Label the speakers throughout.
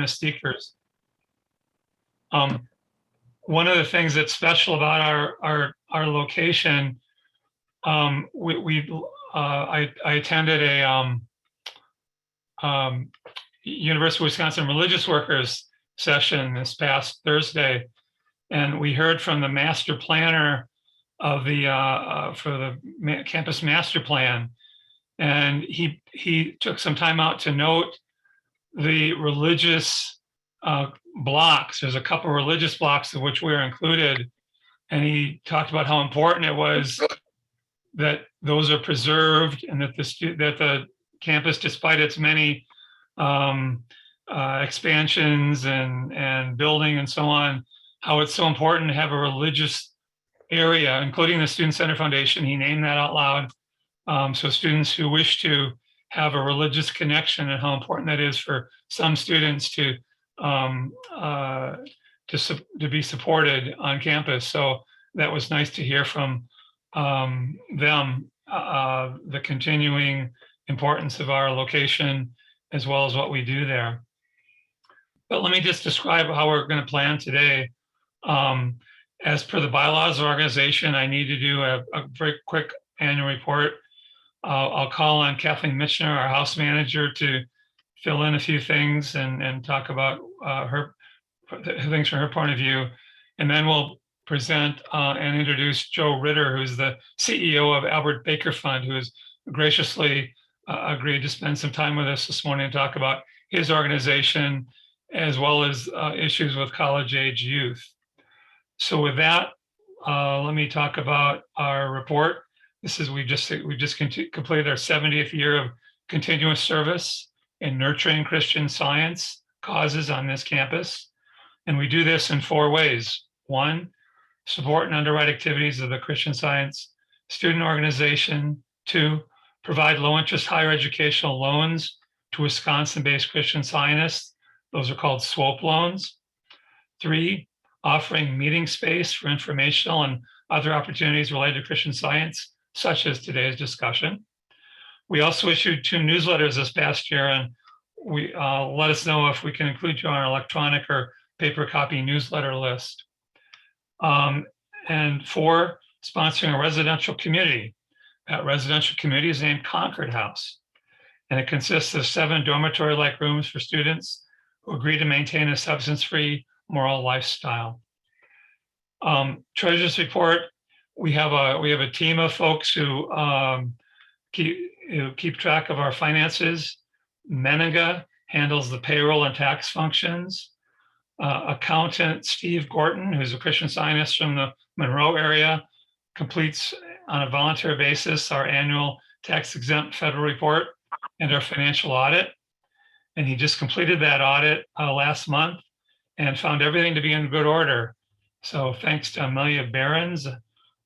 Speaker 1: of speakers. One of the things that's special about our location, I attended a University of Wisconsin religious workers session this past Thursday, and we heard from the master planner of the for the campus master plan, and he took some time out to note the religious blocks. There's a couple of religious blocks of which we're included, and he talked about how important it was that those are preserved, and that the campus, despite its many expansions and building and so on, how it's so important to have a religious area, including the Student Center Foundation. He named that out loud. So students who wish to have a religious connection, and how important that is for some students to be supported on campus. So that was nice to hear from them, the continuing importance of our location, as well as what we do there. But let me just describe how we're going to plan today. As per the bylaws of the organization, I need to do a very quick annual report. I'll call on Kathleen Mitchner, our house manager, to fill in a few things and talk about her things from her point of view. And then we'll present and introduce Joe Ritter, who's the CEO of Albert Baker Fund, who has graciously agreed to spend some time with us this morning to talk about his organization, as well as issues with college-age youth. So with that, let me talk about our report. We just completed our 70th year of continuous service in nurturing Christian Science causes on this campus. And we do this in 4 ways. 1, support and underwrite activities of the Christian Science student organization. 2, provide low-interest higher educational loans to Wisconsin-based Christian Scientists. Those are called SWOPE loans. 3, offering meeting space for informational and other opportunities related to Christian Science, such as today's discussion. We also issued 2 newsletters this past year, and we let us know if we can include you on our electronic or paper copy newsletter list. And 4, sponsoring a residential community. That residential community is named Concord House, and it consists of 7 dormitory-like rooms for students who agree to maintain a substance-free moral lifestyle. Treasurer's report. We have a team of folks who keep track of our finances. Menega handles the payroll and tax functions. Accountant Steve Gorton, who's a Christian Scientist from the Monroe area, completes on a voluntary basis our annual tax-exempt federal report and our financial audit. And he just completed that audit last month and found everything to be in good order. So thanks to Amelia Behrens,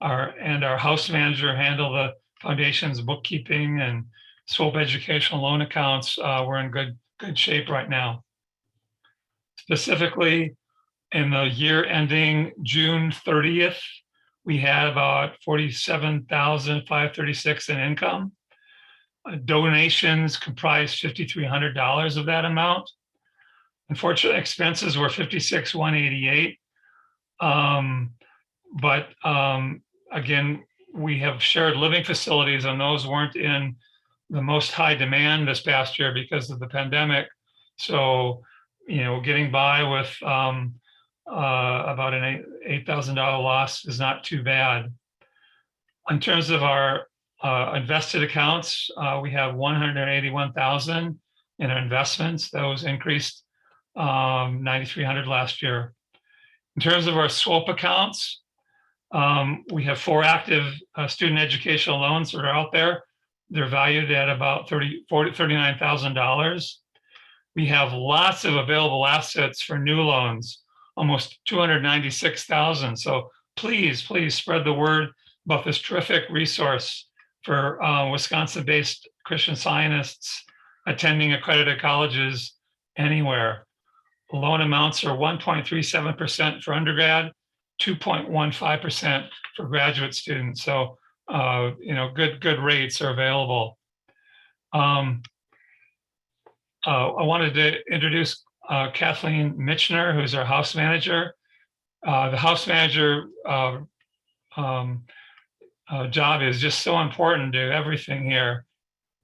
Speaker 1: our house manager, handle the foundation's bookkeeping and SWOPE educational loan accounts. We're in good shape right now. Specifically, in the year ending June 30th, we had about $47,536 in income. Donations comprised $5,300 of that amount. Unfortunately, expenses were $56,188. But again, we have shared living facilities, and those weren't in the most high demand this past year because of the pandemic. So, getting by with about an $8,000 loss is not too bad. In terms of our invested accounts, we have $181,000 in our investments. Those increased $9,300 last year. In terms of our SWOPE accounts, we have 4 active student educational loans that are out there. They're valued at about $39,000. We have lots of available assets for new loans, almost $296,000. So please spread the word about this terrific resource for Wisconsin-based Christian Scientists attending accredited colleges anywhere. Loan amounts are 1.37% for undergrad, 2.15% for graduate students. So, good rates are available. I wanted to introduce Kathleen Mitchner, who's our house manager. The house manager job is just so important to everything here.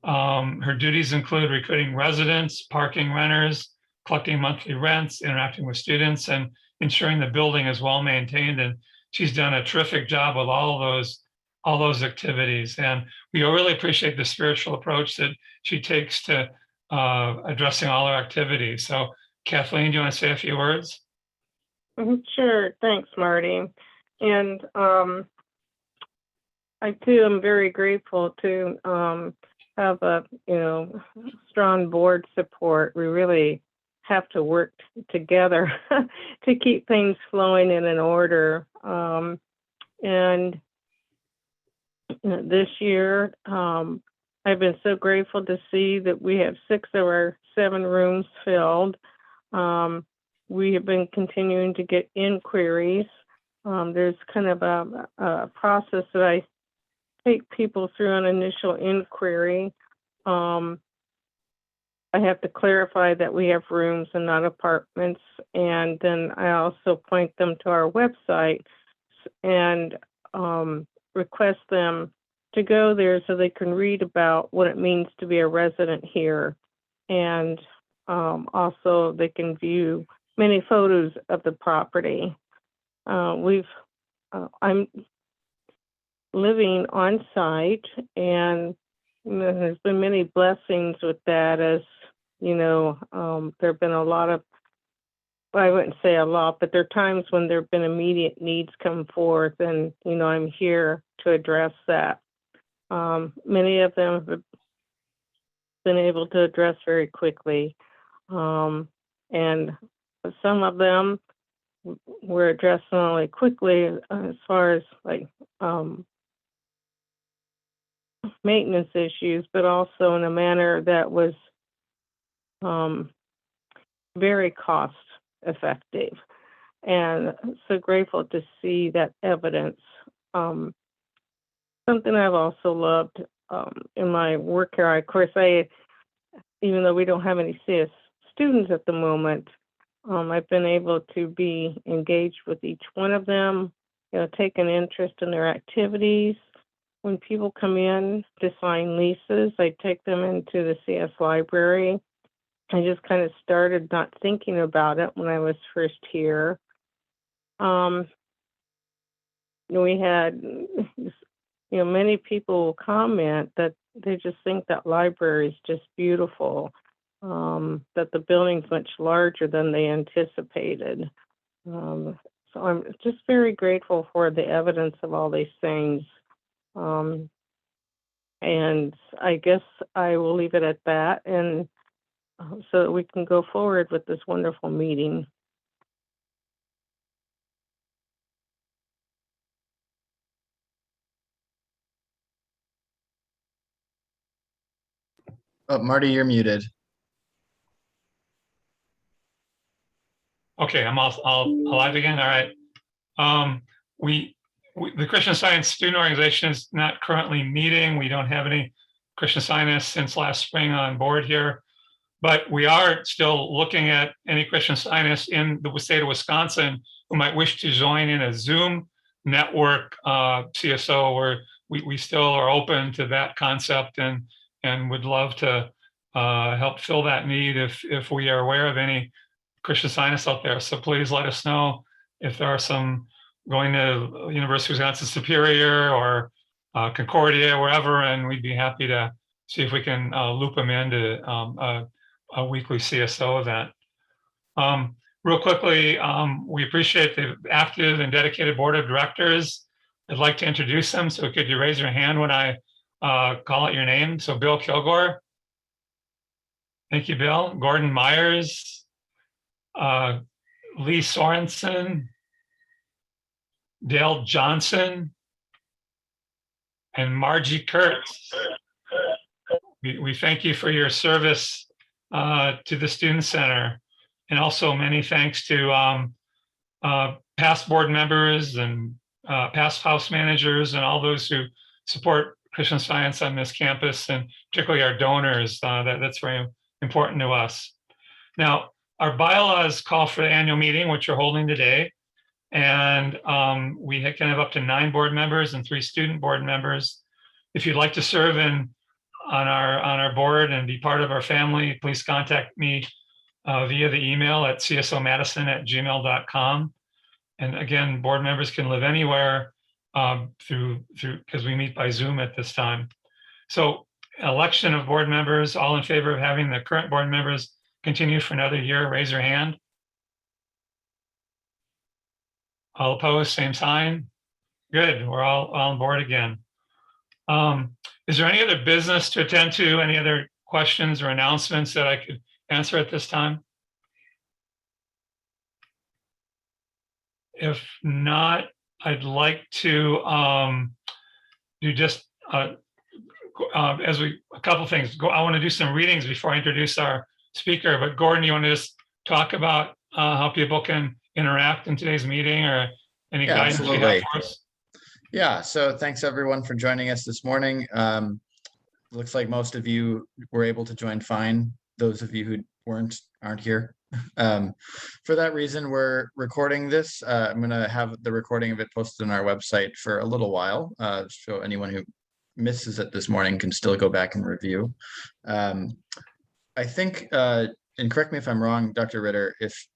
Speaker 1: Her duties include recruiting residents, parking renters, collecting monthly rents, interacting with students, and ensuring the building is well maintained. And she's done a terrific job with all those activities. And we really appreciate the spiritual approach that she takes to addressing all our activities. So Kathleen, do you want to say a few words?
Speaker 2: Sure. Thanks, Marty. And I too am very grateful to have a strong board support. We really have to work together to keep things flowing in an order. And this year, I've been so grateful to see that we have 6 of our 7 rooms filled. We have been continuing to get inquiries. There's kind of a process that I take people through an initial inquiry. I have to clarify that we have rooms and not apartments, and then I also point them to our website and request them to go there so they can read about what it means to be a resident here, and also they can view many photos of the property. I'm living on site, and there's been many blessings with that. As there have been a lot of, I wouldn't say a lot, but there are times when there have been immediate needs come forth, and I'm here to address that. Many of them have been able to address very quickly, and some of them were addressed not only quickly as far as maintenance issues, but also in a manner that was very cost effective. And so grateful to see that evidence. Something I've also loved in my work here, of course, even though we don't have any CS students at the moment, I've been able to be engaged with each one of them, take an interest in their activities. When people come in to sign leases, I take them into the CS library. I just kind of started not thinking about it when I was first here. We had, many people will comment that they just think that library is just beautiful, that the building's much larger than they anticipated. So I'm just very grateful for the evidence of all these things. And I guess I will leave it at that, and so that we can go forward with this wonderful meeting.
Speaker 3: Oh, Marty, you're muted.
Speaker 1: Okay, I'm all alive again. All right. The Christian Science Student Organization is not currently meeting. We don't have any Christian Scientists since last spring on board here, but we are still looking at any Christian Scientists in the state of Wisconsin who might wish to join in a Zoom network CSO, where we still are open to that concept and would love to help fill that need if we are aware of any Christian Scientists out there. So please let us know if there are some going to University of Wisconsin Superior or Concordia, wherever, and we'd be happy to see if we can loop them into a weekly CSO event. Real quickly, we appreciate the active and dedicated board of directors. I'd like to introduce them, so could you raise your hand when I call out your name? So Bill Kilgore. Thank you, Bill. Gordon Myers, Lee Sorensen, Dale Johnson, and Margie Kurtz. We thank you for your service to the Student Center, and also many thanks to past board members and past house managers and all those who support Christian Science on this campus, and particularly our donors. That's very important to us. Now, our bylaws call for the annual meeting, which we're holding today. And we can have up to 9 board members and 3 student board members. If you'd like to serve on our board and be part of our family, please contact me via the email at csomadison@gmail.com. And again, board members can live anywhere because we meet by Zoom at this time. So election of board members, all in favor of having the current board members continue for another year, raise your hand. All opposed, same sign. Good, we're all on board again. Is there any other business to attend to? Any other questions or announcements that I could answer at this time? If not, I'd like to do just a couple things. I want to do some readings before I introduce our speaker. But Gordon, you want to just talk about how people can interact in today's meeting, or any guidance you have for us?
Speaker 3: Yeah, so thanks everyone for joining us this morning. Looks like most of you were able to join fine. Those of you who aren't here. For that reason, we're recording this. I'm going to have the recording of it posted on our website for a little while, so anyone who misses it this morning can still go back and review. I think, and correct me if I'm wrong, Dr. Ritter, if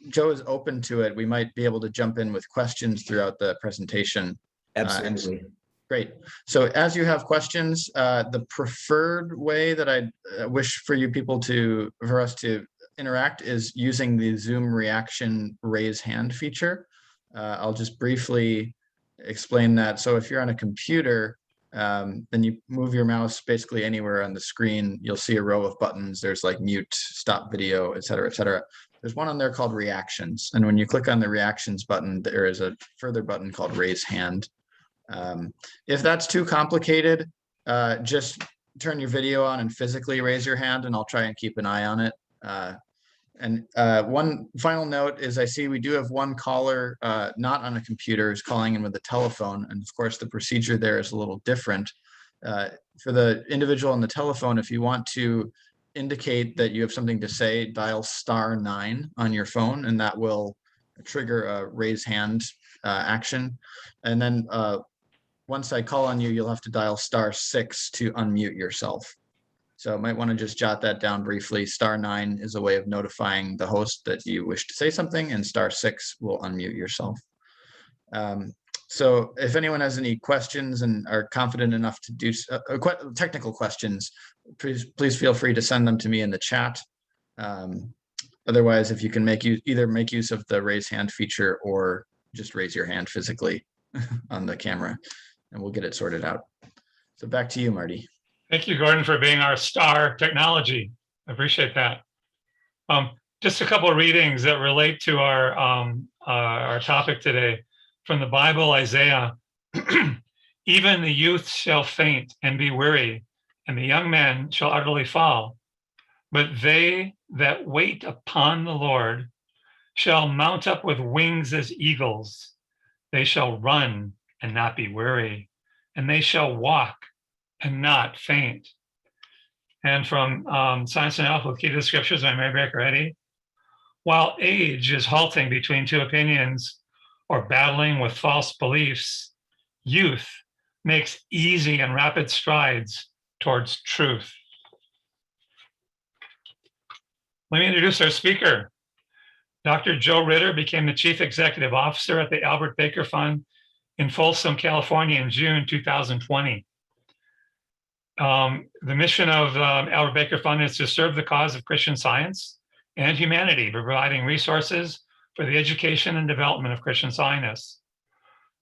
Speaker 3: Joe is open to it, we might be able to jump in with questions throughout the presentation.
Speaker 4: Absolutely.
Speaker 3: Great. So as you have questions, the preferred way that I wish for us to interact is using the Zoom reaction raise hand feature. I'll just briefly explain that. So if you're on a computer, then you move your mouse basically anywhere on the screen, you'll see a row of buttons. There's like mute, stop video, et cetera, et cetera. There's one on there called reactions. And when you click on the reactions button, there is a further button called raise hand. If that's too complicated, just turn your video on and physically raise your hand, and I'll try and keep an eye on it. One final note is I see we do have one caller not on a computer who's calling in with a telephone. And of course, the procedure there is a little different. For the individual on the telephone, if you want to indicate that you have something to say, dial *9 on your phone, and that will trigger a raise hand action. And then once I call on you, you'll have to dial *6 to unmute yourself. So I might want to just jot that down briefly. *9 is a way of notifying the host that you wish to say something, and *6 will unmute yourself. So if anyone has any questions and are confident enough to do technical questions, please feel free to send them to me in the chat. Otherwise, if you can either make use of the raise hand feature or just raise your hand physically on the camera, and we'll get it sorted out. So back to you, Marty.
Speaker 1: Thank you, Gordon, for being our star technology. I appreciate that. Just a couple of readings that relate to our topic today. From the Bible, Isaiah, even the youth shall faint and be weary, and the young men shall utterly fall. But they that wait upon the Lord shall mount up with wings as eagles. They shall run and not be weary, and they shall walk and not faint. And from Science and Health with Key to the Scriptures by Mary Baker Eddy, while age is halting between two opinions or battling with false beliefs, youth makes easy and rapid strides towards truth. Let me introduce our speaker. Dr. Joe Ritter became the Chief Executive Officer at the Albert Baker Fund in Folsom, California in June 2020. The mission of Albert Baker Fund is to serve the cause of Christian Science and humanity by providing resources for the education and development of Christian scientists.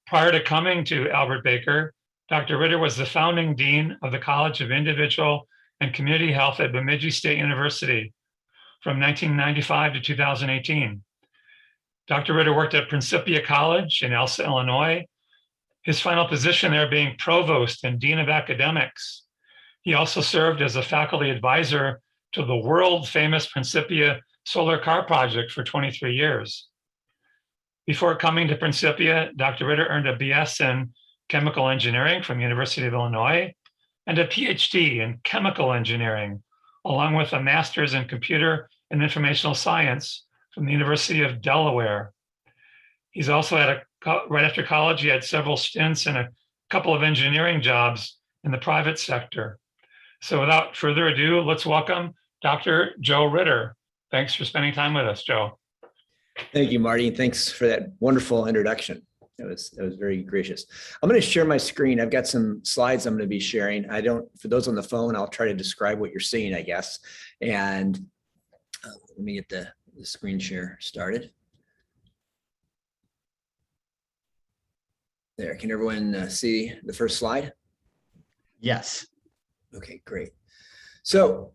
Speaker 1: Prior to coming to Albert Baker, Dr. Ritter was the founding dean of the College of Individual and Community Health at Bemidji State University from 1995 to 2018. Dr. Ritter worked at Principia College in Elsa, Illinois, his final position there being provost and dean of academics. He also served as a faculty advisor to the world famous Principia solar car project for 23 years. Before coming to Principia, Dr. Ritter earned a BS in chemical engineering from University of Illinois and a PhD in chemical engineering, along with a master's in computer in informational science from the University of Delaware. He's also right after college, he had several stints in a couple of engineering jobs in the private sector. So without further ado, let's welcome Dr. Joe Ritter. Thanks for spending time with us, Joe.
Speaker 4: Thank you, Marty. Thanks for that wonderful introduction. That was very gracious. I'm going to share my screen. I've got some slides I'm going to be sharing. For those on the phone, I'll try to describe what you're seeing, I guess. And let me get the screen share started. There, can everyone see the first slide?
Speaker 3: Yes.
Speaker 4: Okay, great. So,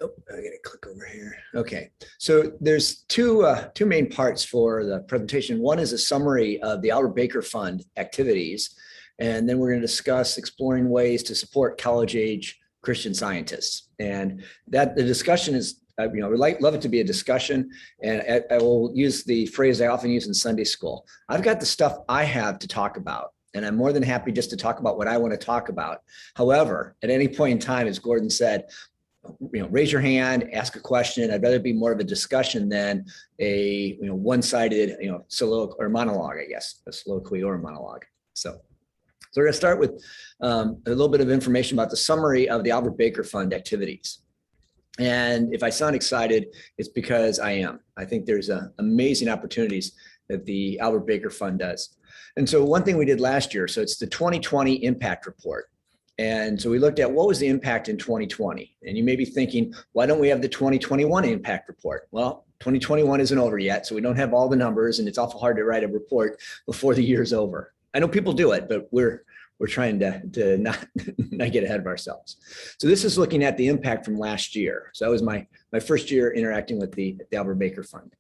Speaker 4: I gotta click over here. Okay, so there's two main parts for the presentation. One is a summary of the Albert Baker Fund activities, and then we're going to discuss exploring ways to support college-age Christian scientists. And that the discussion is, we love it to be a discussion, and I will use the phrase I often use in Sunday school. I've got the stuff I have to talk about, and I'm more than happy just to talk about what I want to talk about. However, at any point in time, as Gordon said, raise your hand, ask a question. I'd rather be more of a discussion than a one-sided soliloquy or monologue, I guess, a soliloquy or a monologue. So we're going to start with a little bit of information about the summary of the Albert Baker Fund activities. And if I sound excited, it's because I am. I think there's amazing opportunities that the Albert Baker Fund does. And so one thing we did last year, so it's the 2020 impact report. And so we looked at what was the impact in 2020. And you may be thinking, why don't we have the 2021 impact report? Well, 2021 isn't over yet, so we don't have all the numbers, and it's awful hard to write a report before the year's over. I know people do it, but we're trying to not get ahead of ourselves. So this is looking at the impact from last year. So that was my first year interacting with the Albert Baker Fund.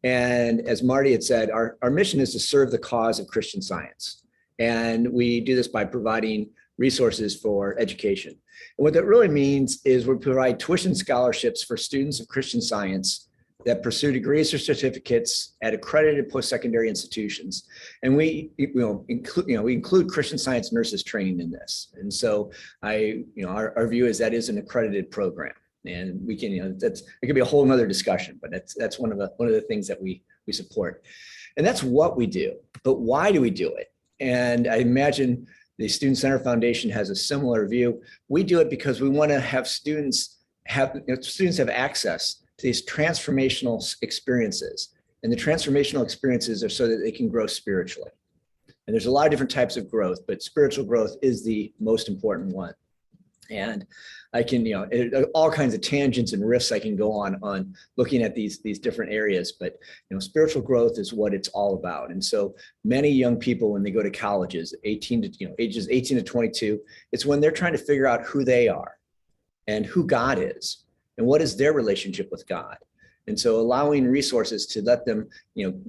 Speaker 4: And as Marty had said, our mission is to serve the cause of Christian Science. And we do this by providing resources for education. And what that really means is we provide tuition scholarships for students of Christian Science that pursue degrees or certificates at accredited post-secondary institutions. And we include Christian Science nurses training in this. And so our view is that is an accredited program. And we can, it could be a whole nother discussion, but that's one of the things that we support. And that's what we do. But why do we do it? And I imagine the Student Center Foundation has a similar view. We do it because we want to have students have access to these transformational experiences. And the transformational experiences are so that they can grow spiritually. And there's a lot of different types of growth, but spiritual growth is the most important one. And I can, all kinds of tangents and riffs I can go on looking at these different areas, but spiritual growth is what it's all about. And so many young people, when they go to colleges, ages 18 to 22, it's when they're trying to figure out who they are and who God is and what is their relationship with God. And so allowing resources to let them,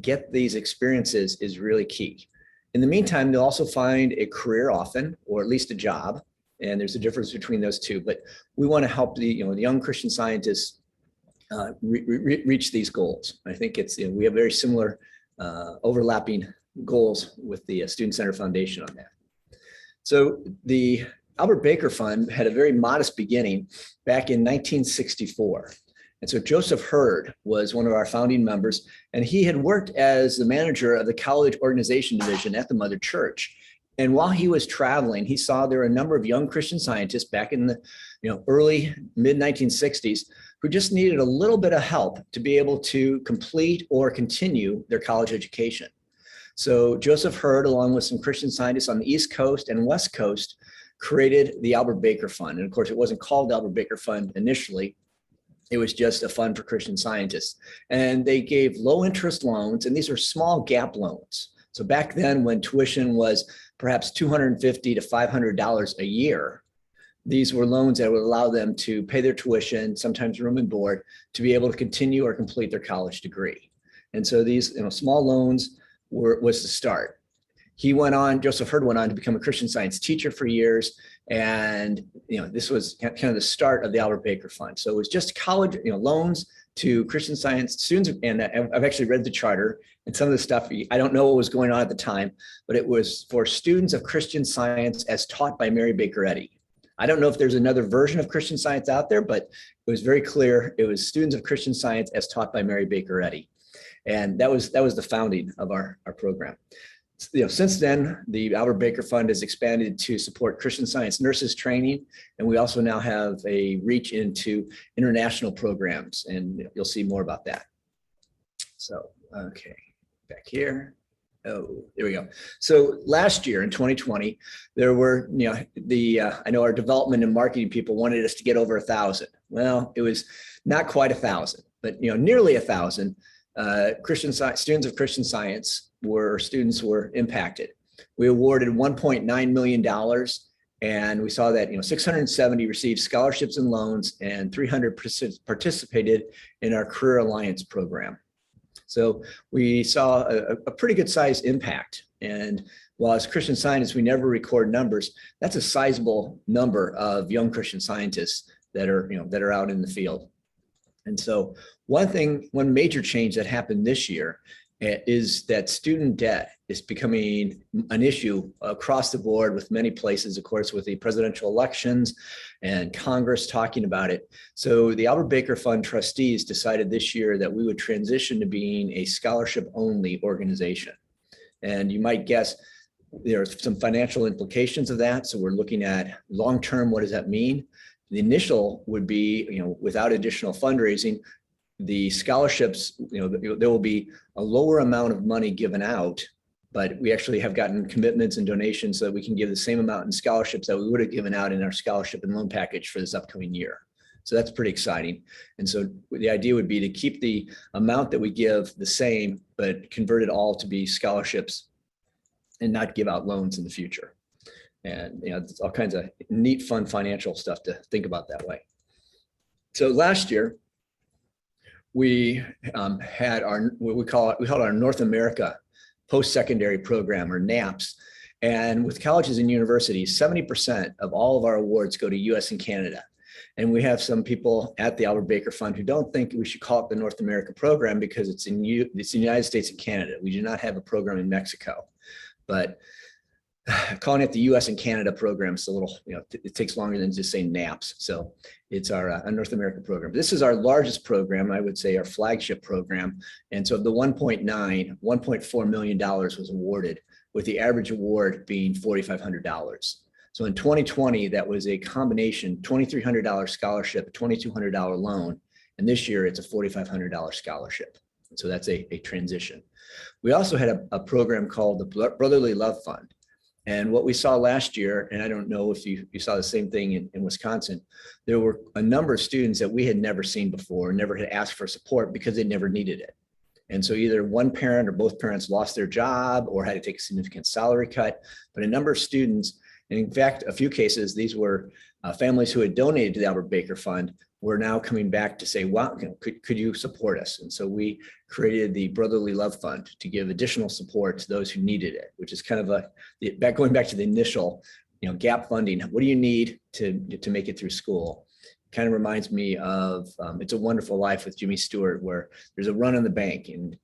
Speaker 4: get these experiences is really key. In the meantime, they'll also find a career often, or at least a job. And there's a difference between those two, but we want to help the young Christian scientists reach these goals. I think it's we have very similar overlapping goals with the Student Center Foundation on that. So the Albert Baker Fund had a very modest beginning back in 1964. And so Joseph Hurd was one of our founding members, and he had worked as the manager of the college organization division at the Mother Church. And while he was traveling, he saw there were a number of young Christian scientists back in the early mid 1960s who just needed a little bit of help to be able to complete or continue their college education. So Joseph Hurd, along with some Christian scientists on the East Coast and West Coast, created the Albert Baker Fund. And of course, it wasn't called the Albert Baker Fund initially. It was just a fund for Christian scientists. And they gave low interest loans, and these are small gap loans. So back then, when tuition was perhaps $250 to $500 a year, these were loans that would allow them to pay their tuition, sometimes room and board, to be able to continue or complete their college degree. And so these small loans was the start. Joseph Hurd went on to become a Christian Science teacher for years. And this was kind of the start of the Albert Baker Fund. So it was just college loans to Christian Science students. And I've actually read the charter and some of the stuff. I don't know what was going on at the time, but it was for students of Christian Science as taught by Mary Baker Eddy. I don't know if there's another version of Christian Science out there, but it was very clear. It was students of Christian Science as taught by Mary Baker Eddy. And that was the founding of our program. Since then, the Albert Baker Fund has expanded to support Christian Science nurses training, and we also now have a reach into international programs, and you'll see more about that. So, okay, back here. Oh, there we go. So last year in 2020, there were, I know our development and marketing people wanted us to get over 1,000. Well, it was not quite 1,000, but nearly 1,000 Christian Science students of Christian Science students were impacted. We awarded $1.9 million, and we saw that 670 received scholarships and loans, and 300 participated in our Career Alliance program. So we saw a pretty good size impact. And while as Christian scientists, we never record numbers, that's a sizable number of young Christian scientists that are out in the field. And so one major change that happened this year is that student debt is becoming an issue across the board with many places, of course, with the presidential elections and Congress talking about it. So the Albert Baker Fund trustees decided this year that we would transition to being a scholarship-only organization. And you might guess there are some financial implications of that. So we're looking at long-term, what does that mean? The initial would be, without additional fundraising, the scholarships, there will be a lower amount of money given out, but we actually have gotten commitments and donations so that we can give the same amount in scholarships that we would have given out in our scholarship and loan package for this upcoming year. So that's pretty exciting. And so the idea would be to keep the amount that we give the same, but convert it all to be scholarships and not give out loans in the future. And it's all kinds of neat, fun financial stuff to think about that way. So last year, we had we called our North America Post-Secondary Program, or NAPS. And with colleges and universities, 70% of all of our awards go to US and Canada. And we have some people at the Albert Baker Fund who don't think we should call it the North America Program because it's in the United States and Canada. We do not have a program in Mexico. But calling it the US and Canada program is a little, it takes longer than just saying NAPS. So it's our North America program. This is our largest program, I would say our flagship program. And so the $1.4 million was awarded, with the average award being $4,500. So in 2020, that was a combination $2,300 scholarship, $2,200 loan. And this year it's a $4,500 scholarship. So that's a transition. We also had a program called the Brotherly Love Fund. And what we saw last year, and I don't know if you saw the same thing in Wisconsin, there were a number of students that we had never seen before, never had asked for support because they never needed it. And so either one parent or both parents lost their job or had to take a significant salary cut. But a number of students, and in fact, a few cases, these were families who had donated to the Albert Baker Fund, were now coming back to say, wow, could you support us? And so we created the Brotherly Love Fund to give additional support to those who needed it, which is kind of going back to the initial, gap funding. What do you need to make it through school? Kind of reminds me of It's a Wonderful Life with Jimmy Stewart, where there's a run on the bank and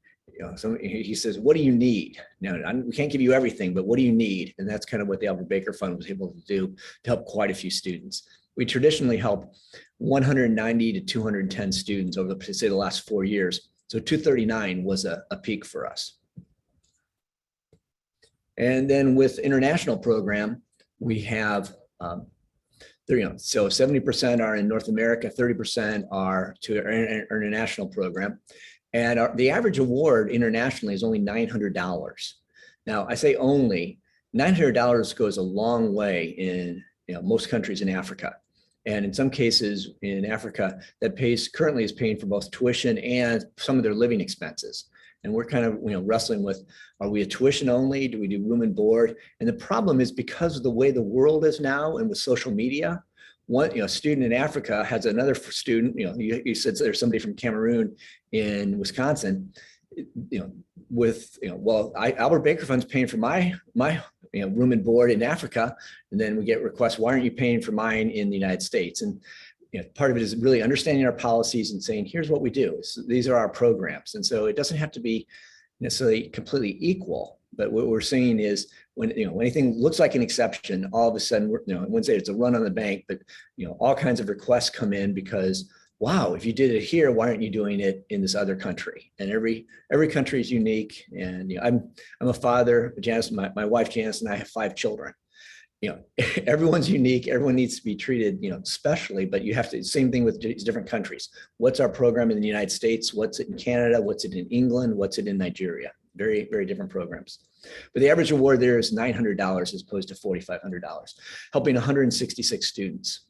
Speaker 4: he says, what do you need? Now, we can't give you everything, but what do you need? And that's kind of what the Albert Baker Fund was able to do to help quite a few students. We traditionally help 190 to 210 students over the last 4 years. So 239 was a peak for us. And then with international program, we have, so 70% are in North America, 30% are to our international program. And the average award internationally is only $900. Now, I say only, $900 goes a long way in most countries in Africa. And in some cases in Africa, that currently is paying for both tuition and some of their living expenses. And we're kind of wrestling with, are we a tuition only? Do we do room and board? And the problem is, because of the way the world is now and with social media, one student in Africa has another student, you said there's somebody from Cameroon in Wisconsin, Albert Baker Fund's paying for my room and board in Africa, and then we get requests, why aren't you paying for mine in the United States? And part of it is really understanding our policies and saying, here's what we do. So these are our programs. And so it doesn't have to be necessarily completely equal, But what we're seeing is when anything looks like an exception, all of a sudden, I wouldn't say it's a run on the bank, but all kinds of requests come in because, wow, if you did it here, why aren't you doing it in this other country? And every country is unique. And I'm a father. Janice, my wife Janice, and I have 5 children. Everyone's unique. Everyone needs to be treated, specially, but you have to, same thing with these different countries. What's our program in the United States? What's it in Canada? What's it in England? What's it in Nigeria? Very, very different programs. But the average award there is $900 as opposed to $4,500, helping 166 students.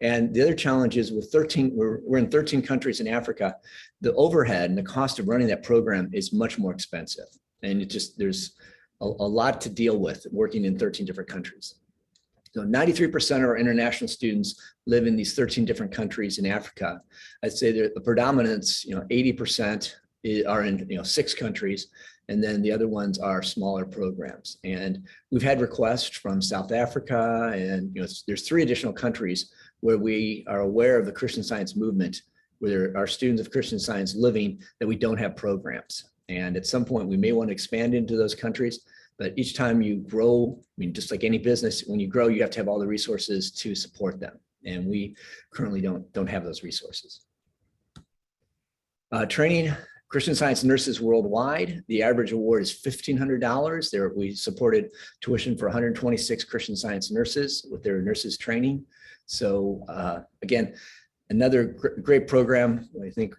Speaker 4: And the other challenge is with we're in 13 countries in Africa, the overhead and the cost of running that program is much more expensive. And there's a lot to deal with working in 13 different countries. So 93% of our international students live in these 13 different countries in Africa. I'd say the predominance, 80% are in 6 countries, and then the other ones are smaller programs. And we've had requests from South Africa, and there's 3 additional countries where we are aware of the Christian Science movement, where there are students of Christian Science living that we don't have programs. And at some point we may want to expand into those countries. But each time you grow, just like any business, when you grow, you have to have all the resources to support them. And we currently don't have those resources. Training Christian Science nurses worldwide. The average award is $1,500. There, we supported tuition for 126 Christian Science nurses with their nurses training. So again, another great program. I think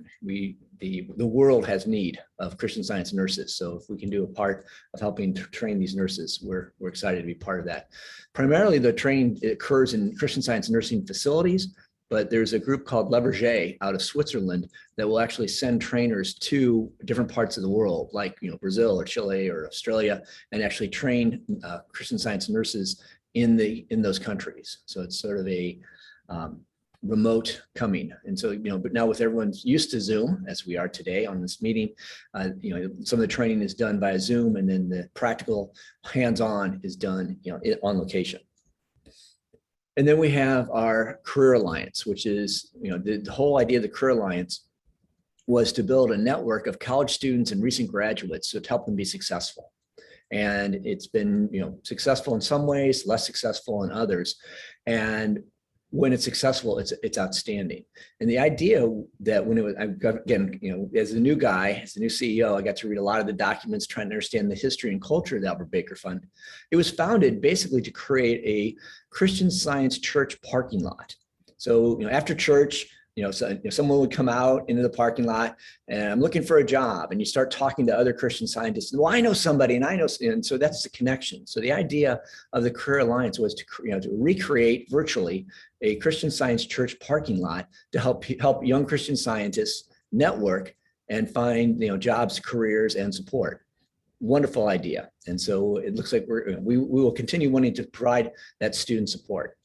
Speaker 4: the world has need of Christian Science nurses. So if we can do a part of helping to train these nurses, we're excited to be part of that. Primarily the training occurs in Christian Science nursing facilities, but there's a group called Leverger out of Switzerland that will actually send trainers to different parts of the world, like Brazil or Chile or Australia, and actually train Christian Science nurses in those countries. So it's sort of a remote coming. And so, but now with everyone's used to Zoom, as we are today on this meeting, some of the training is done via Zoom, and then the practical hands-on is done, on location. And then we have our Career Alliance, which is, the whole idea of the Career Alliance was to build a network of college students and recent graduates to help them be successful. And it's been, successful in some ways, less successful in others. And when it's successful, it's outstanding. And the idea that when it was, again, as a new guy, as the new CEO, I got to read a lot of the documents trying to understand the history and culture of the Albert Baker Fund. It was founded basically to create a Christian Science church parking lot. So, after church, someone would come out into the parking lot and I'm looking for a job, and you start talking to other Christian scientists. Well, I know somebody, and so that's the connection. So the idea of the Career Alliance was to recreate virtually a Christian Science church parking lot to help young Christian scientists network and find jobs, careers, and support. Wonderful idea. And so it looks like we will continue wanting to provide that student support.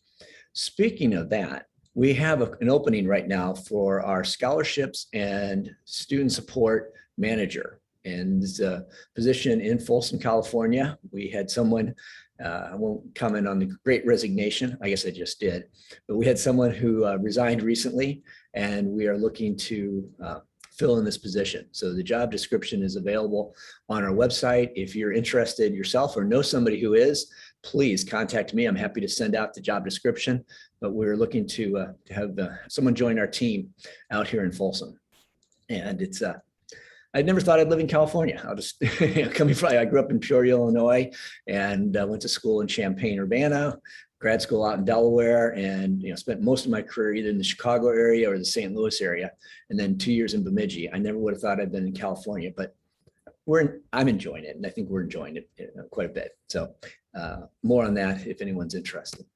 Speaker 4: Speaking of that, we have an opening right now for our scholarships and student support manager. And it's a position in Folsom, California. We had someone, I won't comment on the great resignation, I guess I just did, but we had someone who resigned recently, and we are looking to fill in this position. So the job description is available on our website. If you're interested yourself or know somebody who is, please contact me. I'm happy to send out the job description, but we're looking to have someone join our team out here in Folsom. And it's, I never thought I'd live in California. I'll just, coming from, I grew up in Peoria, Illinois, and went to school in Champaign-Urbana, grad school out in Delaware, and spent most of my career either in the Chicago area or the St. Louis area, and then 2 years in Bemidji. I never would have thought I'd been in California, but I'm enjoying it, and I think we're enjoying it quite a bit. So more on that if anyone's interested.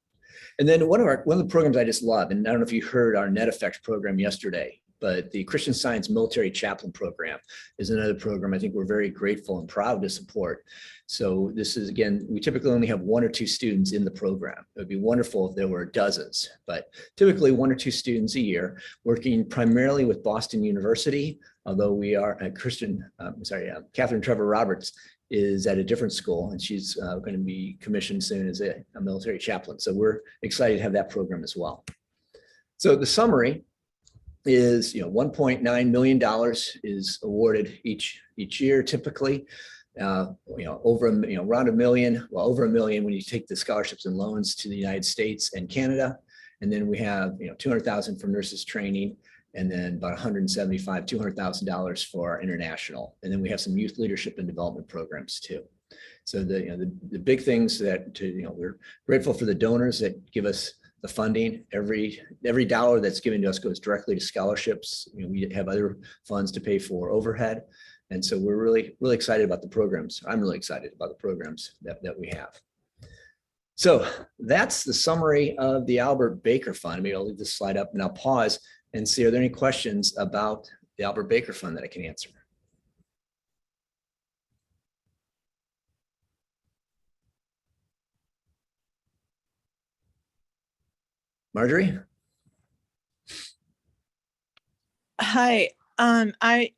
Speaker 4: And then one of the programs I just love, and I don't know if you heard our Net Effects program yesterday, but the Christian Science Military Chaplain Program is another program I think we're very grateful and proud to support. So this is, again, we typically only have 1 or 2 students in the program. It would be wonderful if there were dozens, but typically 1 or 2 students a year, working primarily with Boston University, although we are a Catherine Trevor Roberts is at a different school, and she's going to be commissioned soon as a military chaplain. So we're excited to have that program as well. So the summary is, $1.9 million is awarded each year typically. over around $1 million, well, over $1 million when you take the scholarships and loans to the United States and Canada. And then we have, $200,000 for nurses training, and then about $200,000 for our international. And then we have some youth leadership and development programs too. So the big things that we're grateful for the donors that give us the funding. Every dollar that's given to us goes directly to scholarships. We have other funds to pay for overhead. And so we're really, really excited about the programs. I'm really excited about the programs that we have. So that's the summary of the Albert Baker Fund. Maybe I'll leave this slide up and I'll pause and see, are there any questions about the Albert Baker Fund that I can answer? Marjorie?
Speaker 5: Hi, I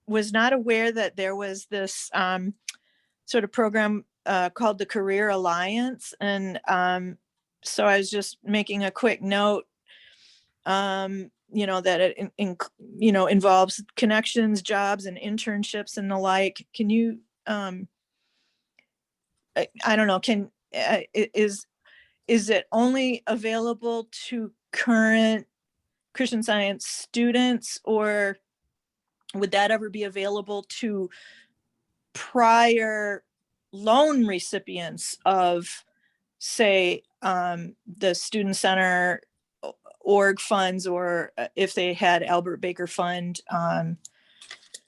Speaker 5: was not aware that there was this sort of program called the Career Alliance. And so I was just making a quick note, that it involves connections, jobs, and internships and the like. Can you, I don't know, is it only available to current Christian Science students, or would that ever be available to prior loan recipients of, say, the Student Center org funds, or if they had Albert Baker Fund? I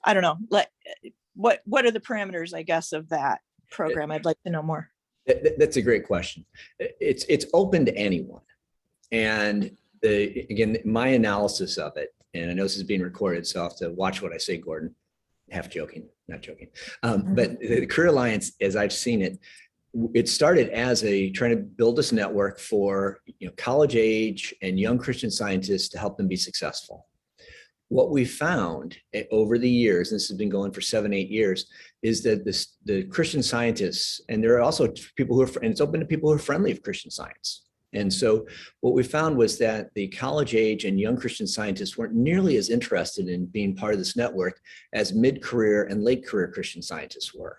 Speaker 5: don't know. What are the parameters, I guess, of that program? I'd like to know more.
Speaker 4: That's a great question. It's open to anyone. And again, my analysis of it, and I know this is being recorded, so I'll have to watch what I say, Gordon. Half joking, not joking. But the Career Alliance, as I've seen it, it started as trying to build this network for college age and young Christian scientists to help them be successful. What we found over the years, and this has been going for 7-8 years, is that the Christian scientists, and there are also people who are, and it's open to people who are friendly of Christian Science. And so what we found was that the college age and young Christian scientists weren't nearly as interested in being part of this network as mid-career and late career Christian scientists were.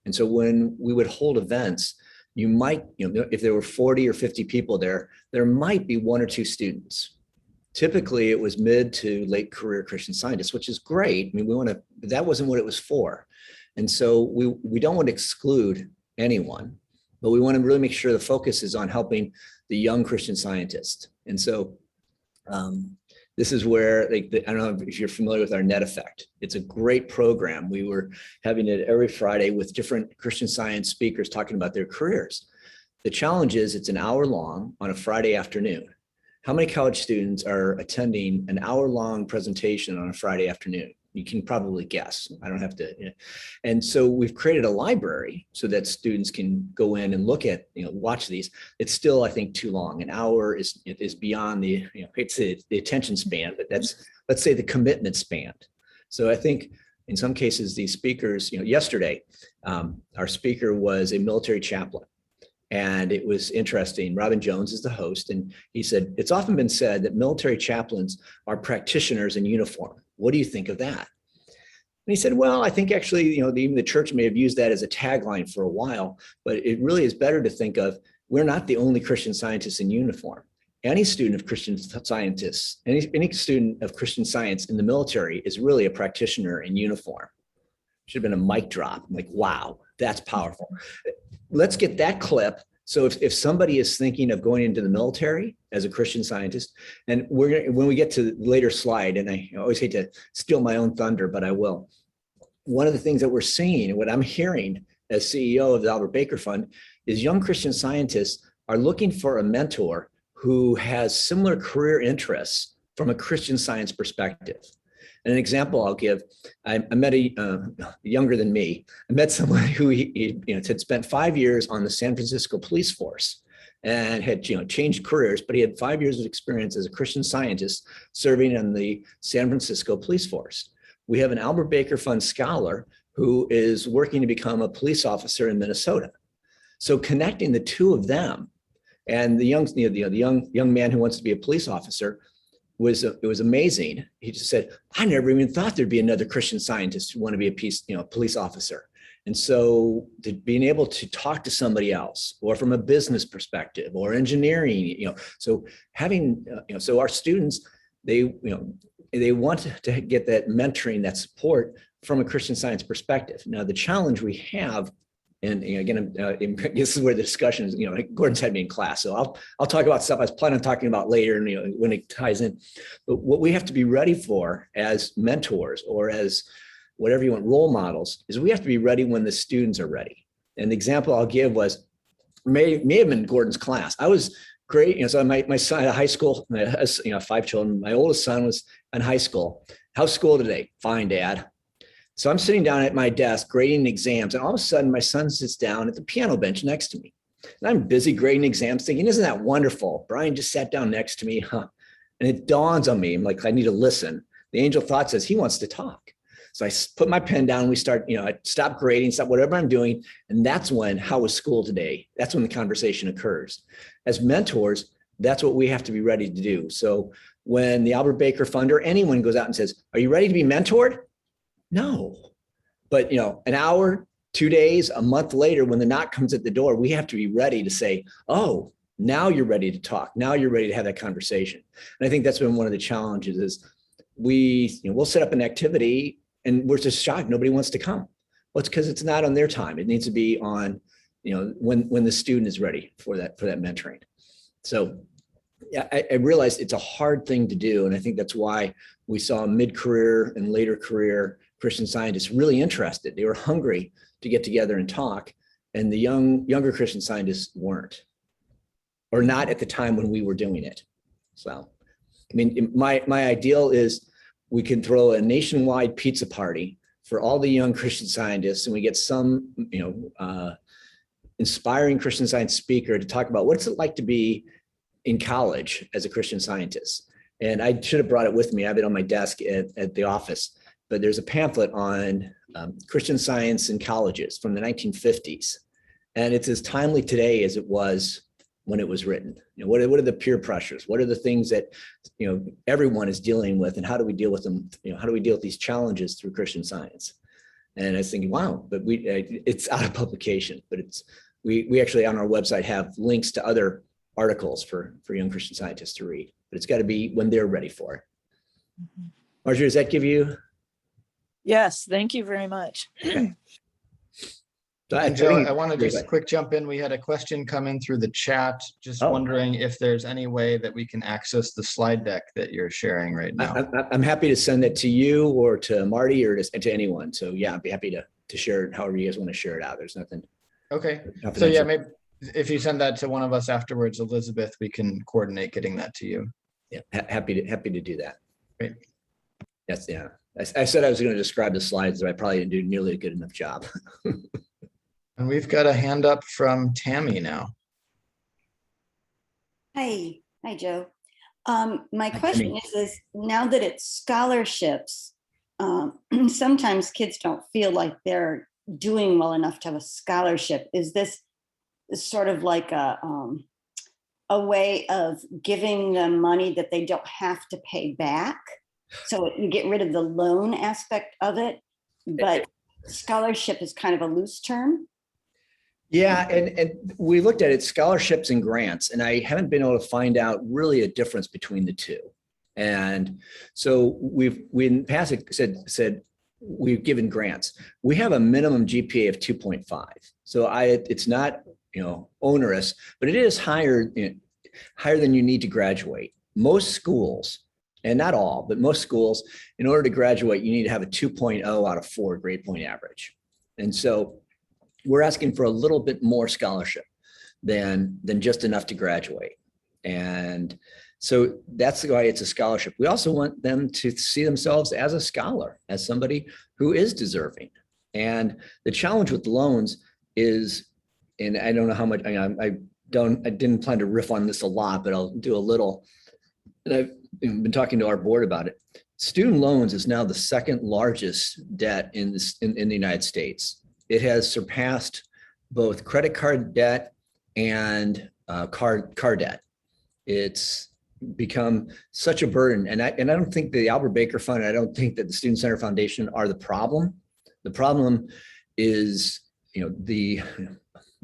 Speaker 4: And so when we would hold events, you might, if there were 40 or 50 people there might be 1 or 2 students. Typically it was mid to late career Christian scientists, which is great. I mean, but that wasn't what it was for. And so we don't want to exclude anyone, but we want to really make sure the focus is on helping the young Christian scientist. And so this is where, I don't know if you're familiar with our Net Effect. It's a great program. We were having it every Friday with different Christian Science speakers talking about their careers. The challenge is it's an hour long on a Friday afternoon. How many college students are attending an hour-long presentation on a Friday afternoon? You can probably guess. I don't have to. And so we've created a library so that students can go in and look at, watch these. It's still, I think, too long. An hour is beyond the, it's the attention span, but that's, let's say, the commitment span. So I think in some cases, these speakers, yesterday, our speaker was a military chaplain. And it was interesting. Robin Jones is the host, and he said, it's often been said that military chaplains are practitioners in uniform. What do you think of that? And he said, well, I think actually, even the church may have used that as a tagline for a while, but it really is better to think of, we're not the only Christian scientists in uniform. Any student of Christian scientists, any student of Christian Science in the military is really a practitioner in uniform. Should have been a mic drop. I'm like, wow, that's powerful. Let's get that clip. So if somebody is thinking of going into the military as a Christian Scientist, and when we get to the later slide, and I always hate to steal my own thunder, but I will. One of the things that we're seeing and what I'm hearing as CEO of the Albert Baker Fund is young Christian Scientists are looking for a mentor who has similar career interests from a Christian Science perspective. And an example I'll give, I met younger than me. I met someone who had spent 5 years on the San Francisco police force and had changed careers, but he had 5 years of experience as a Christian Scientist serving in the San Francisco police force. We have an Albert Baker Fund scholar who is working to become a police officer in Minnesota. So connecting the two of them and the young man who wants to be a police officer, it was amazing. He just said, I never even thought there'd be another Christian Scientist who want to be a police officer. And so being able to talk to somebody else, or from a business perspective, or engineering, so having, so our students, they want to get that mentoring, that support from a Christian Science perspective. Now, the challenge we have, and again, this is where the discussion is, Gordon's had me in class, so I'll talk about stuff I was planning on talking about later, and when it ties in. But what we have to be ready for as mentors, or as whatever you want, role models, is we have to be ready when the students are ready. And the example I'll give was, may have been Gordon's class. I was great, so my son at high school, 5 children. My oldest son was in high school. How's school today? Fine, Dad. So I'm sitting down at my desk grading exams, and all of a sudden my son sits down at the piano bench next to me. And I'm busy grading exams thinking, isn't that wonderful? Brian just sat down next to me, huh? And it dawns on me, I'm like, I need to listen. The angel thought says he wants to talk. So I put my pen down, we start, I stop grading, stop whatever I'm doing. And that's when, how was school today? That's when the conversation occurs. As mentors, that's what we have to be ready to do. So when the Albert Baker Fund or anyone goes out and says, are you ready to be mentored? No. But, an hour, 2 days, a month later, when the knock comes at the door, we have to be ready to say, oh, now you're ready to talk. Now you're ready to have that conversation. And I think that's been one of the challenges is we'll set up an activity and we're just shocked. Nobody wants to come. Well, it's because it's not on their time. It needs to be on, when the student is ready for that mentoring. So yeah, I realized it's a hard thing to do. And I think that's why we saw mid-career and later career Christian Scientists really interested. They were hungry to get together and talk. And the younger Christian Scientists weren't, or not at the time when we were doing it. So, I mean, my ideal is we can throw a nationwide pizza party for all the young Christian Scientists, and we get some, inspiring Christian Science speaker to talk about what's it like to be in college as a Christian Scientist. And I should have brought it with me. I have it on my desk at the office, but there's a pamphlet on Christian Science in colleges from the 1950s. And it's as timely today as it was when it was written. What are the peer pressures? What are the things that, everyone is dealing with, and how do we deal with them? How do we deal with these challenges through Christian Science? And I was thinking, wow, but it's out of publication, but we actually on our website have links to other articles for young Christian Scientists to read, but it's got to be when they're ready for it. Marjorie, does that give you?
Speaker 5: Yes, thank you very much.
Speaker 3: And Joe, I want to just quick jump in. We had a question come in through the chat. Just wondering if there's any way that we can access the slide deck that you're sharing right now.
Speaker 4: I'm happy to send it to you or to Marty or to anyone. So yeah, I'd be happy to share it however you guys want to share it out. There's nothing.
Speaker 3: Okay. So yeah, maybe if you send that to one of us afterwards, Elizabeth, we can coordinate getting that to you.
Speaker 4: Yeah, happy to do that.
Speaker 3: Great.
Speaker 4: Yes, yeah. I said I was going to describe the slides, but I probably didn't do nearly a good enough job.
Speaker 3: And we've got a hand up from Tammy now.
Speaker 6: Hi, Joe. My question is now that it's scholarships, sometimes kids don't feel like they're doing well enough to have a scholarship. Is this sort of like a way of giving them money that they don't have to pay back? So you get rid of the loan aspect of it, but scholarship is kind of a loose term.
Speaker 4: Yeah, and we looked at it, scholarships and grants, and I haven't been able to find out really a difference between the two. And so we in the past said we've given grants. We have a minimum GPA of 2.5. So it's not onerous, but it is higher than you need to graduate. Most schools, and not all, but most schools, in order to graduate, you need to have a 2.0 out of 4 grade point average. And so we're asking for a little bit more scholarship than just enough to graduate. And so that's why it's a scholarship. We also want them to see themselves as a scholar, as somebody who is deserving. And the challenge with loans is, and I don't know how much, I didn't plan to riff on this a lot, but I'll do a little. And I've been talking to our board about it. Student loans is now the second largest debt in the United States. It has surpassed both credit card debt and car debt. It's become such a burden. And I don't think the Albert Baker Fund, I don't think that the Student Center Foundation are the problem. The problem is,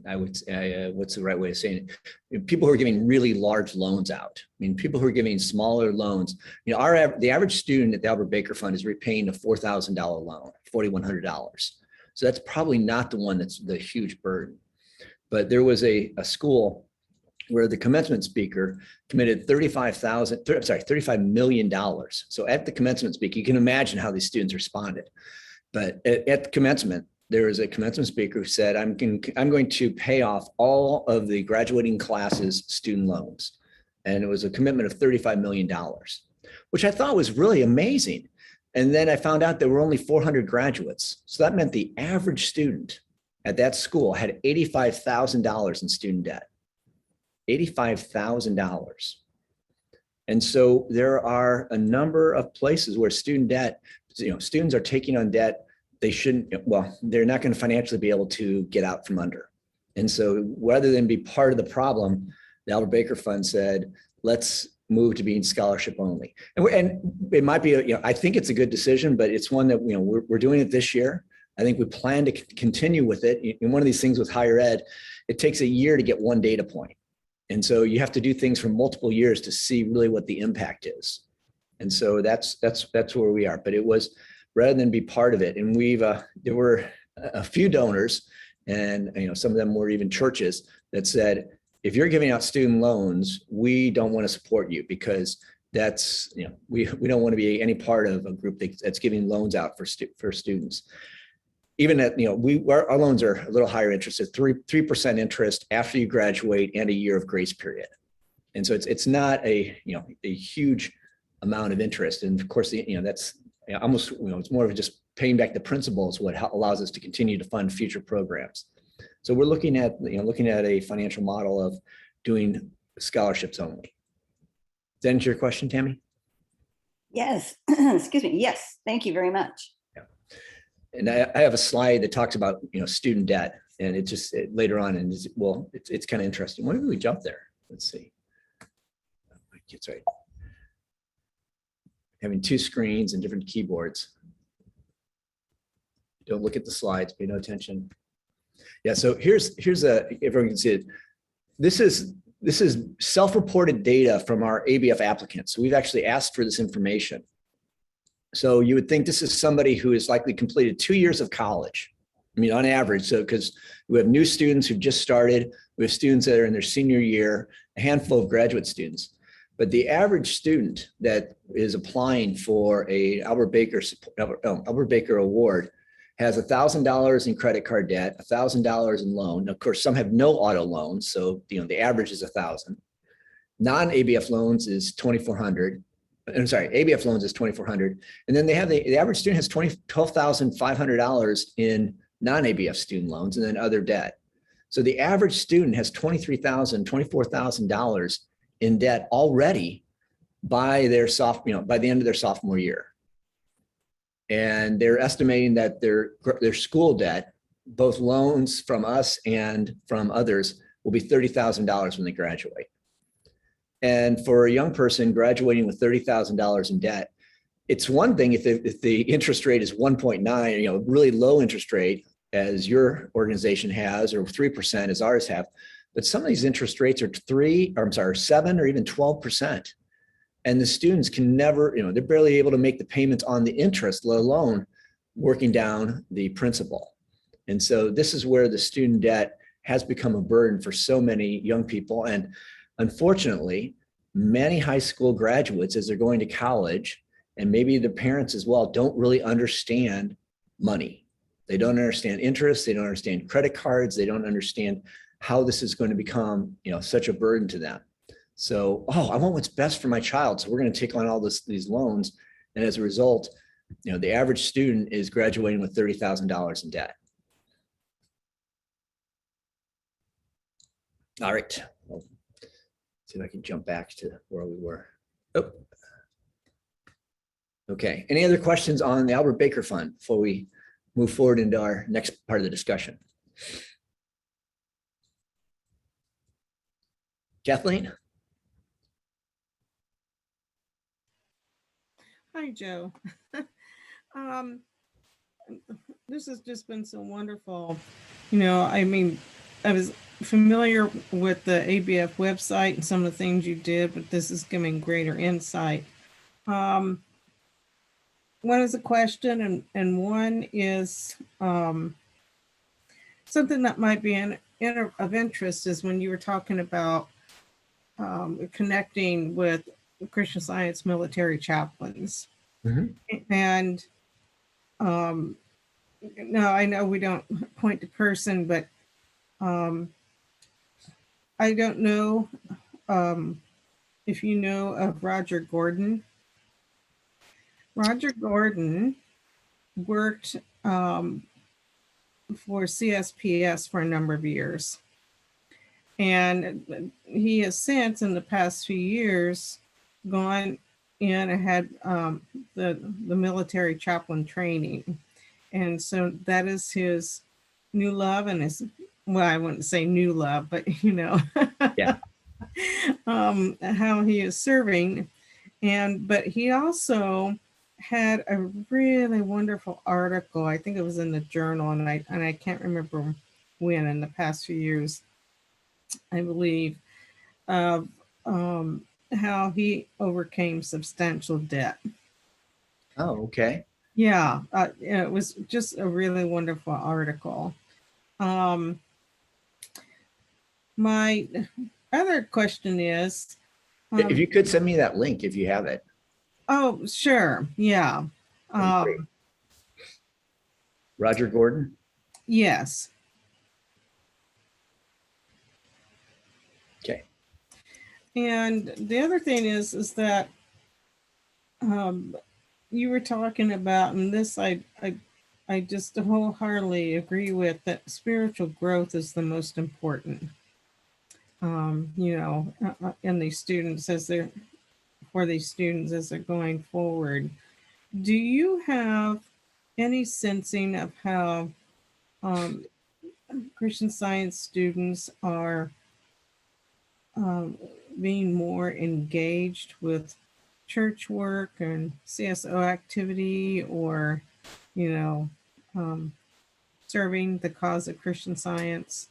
Speaker 4: I would say, what's the right way of saying it? People who are giving really large loans out. I mean, people who are giving smaller loans. The average student at the Albert Baker Fund is repaying a $4,000 loan, $4,100. So that's probably not the one that's the huge burden. But there was a school where the commencement speaker committed $35 million. So at the commencement speak, you can imagine how these students responded. But at the commencement, there was a commencement speaker who said, I'm going to pay off all of the graduating classes' student loans. And it was a commitment of $35 million, which I thought was really amazing. And then I found out there were only 400 graduates. So that meant the average student at that school had $85,000 in student debt. $85,000. And so there are a number of places where student debt, students are taking on debt they shouldn't, they're not going to financially be able to get out from under. And so rather than be part of the problem, the Albert Baker Fund said, let's move to being scholarship only. And it might be, I think it's a good decision, but it's one that, we're doing it this year. I think we plan to continue with it. And one of these things with higher ed, it takes a year to get one data point. And so you have to do things for multiple years to see really what the impact is. And so that's where we are. But it was, rather than be part of it. And there were a few donors, and some of them were even churches that said, if you're giving out student loans, we don't want to support you because that's, we don't want to be any part of a group that's giving loans out for students. Even at, our loans are a little higher interest, at 3% interest after you graduate and a year of grace period. And so it's not a huge amount of interest. And of course, that's almost, it's more of just paying back the principal is what allows us to continue to fund future programs. So we're looking at, a financial model of doing scholarships only. Does that answer your question, Tammy?
Speaker 6: Yes. Excuse me. Yes. Thank you very much.
Speaker 4: Yeah. And I have a slide that talks about, student debt, and it just later on, and it's kind of interesting. Why don't we jump there? Let's see. It's right. Having two screens and different keyboards. Don't look at the slides, pay no attention. Yeah, so here's if everyone can see it. This is self-reported data from our ABF applicants. So we've actually asked for this information. So you would think this is somebody who has likely completed 2 years of college. I mean, on average, so because we have new students who've just started, we have students that are in their senior year, a handful of graduate students. But the average student that is applying for a Albert Baker Award has $1,000 in credit card debt, $1,000 in loan. Of course, some have no auto loans, so the average is $1,000. Non-ABF loans is $2,400. I'm sorry, ABF loans is $2,400, and then they have the average student has $12,500 in non-ABF student loans, and then other debt. So the average student has $23,000, $24,000 in debt already by their by the end of their sophomore year. And they're estimating that their school debt, both loans from us and from others, will be $30,000 when they graduate. And for a young person graduating with $30,000 in debt, it's one thing if the interest rate is 1.9, really low interest rate as your organization has, or 3% as ours have. But some of these interest rates are 7 or even 12%. And the students can never, they're barely able to make the payments on the interest, let alone working down the principal. And so this is where the student debt has become a burden for so many young people. And unfortunately, many high school graduates, as they're going to college, and maybe the parents as well, don't really understand money. They don't understand interest. They don't understand credit cards. They don't understand how this is going to become, such a burden to them. So, I want what's best for my child. So we're going to take on all these loans. And as a result, the average student is graduating with $30,000 in debt. All right. Well, see if I can jump back to where we were. Oh. Okay. Any other questions on the Albert Baker Fund before we move forward into our next part of the discussion? Kathleen?
Speaker 7: Hi, Joe. um, this has just been so wonderful. You know, I mean, I was familiar with the ABF website and some of the things you did, but this is giving greater insight. One is a question, and one is something that might be of interest is when you were talking about connecting with Christian Science military chaplains.
Speaker 4: Mhm.
Speaker 7: And no, I know we don't point to person, but I don't know if you know of Roger Gordon. Roger Gordon worked for CSPS for a number of years. And he has since, in the past few years, gone in and had the military chaplain training. And so that is his new love, and his, well, I wouldn't say new love, but you know,
Speaker 4: Yeah.
Speaker 7: how he is serving. But he also had a really wonderful article. I think it was in the journal, and I can't remember when, in the past few years, I believe, of how he overcame substantial debt.
Speaker 4: Oh, okay.
Speaker 7: Yeah, it was just a really wonderful article. My other question is,
Speaker 4: If you could send me that link, if you have it.
Speaker 7: oh, sure, yeah.
Speaker 4: That'd be great. Roger Gordon?
Speaker 7: Yes.
Speaker 4: Okay.
Speaker 7: And the other thing is that you were talking about, and this I just wholeheartedly agree with, that spiritual growth is the most important. You know, in these students as they're going forward. Do you have any sensing of how Christian Science students are being more engaged with church work and CSO activity, or, you know, serving the cause of Christian Science?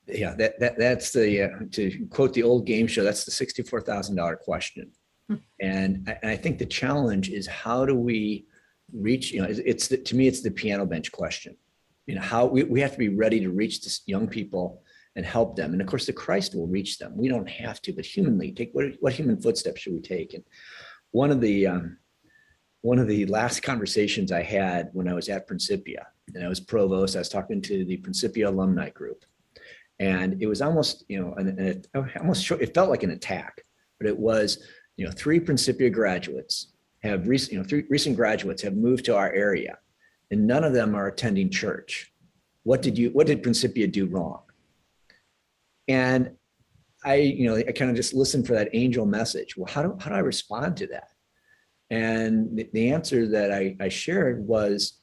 Speaker 4: Yeah, that's the to quote the old game show, that's the $64,000 question. And I think the challenge is, how do we reach, you know, to me, it's the piano bench question. You know, how we have to be ready to reach this young people and help them. And of course, the Christ will reach them. We don't have to, but humanly, take what human footsteps should we take? And one of the last conversations I had when I was at Principia, and I was provost, I was talking to the Principia alumni group. And it was almost, you know, it felt like an attack, but it was, you know, three Principia graduates have three recent graduates have moved to our area, and none of them are attending church. What did Principia do wrong? And I kind of just listened for that angel message. Well, how do I respond to that? And the answer that I shared was,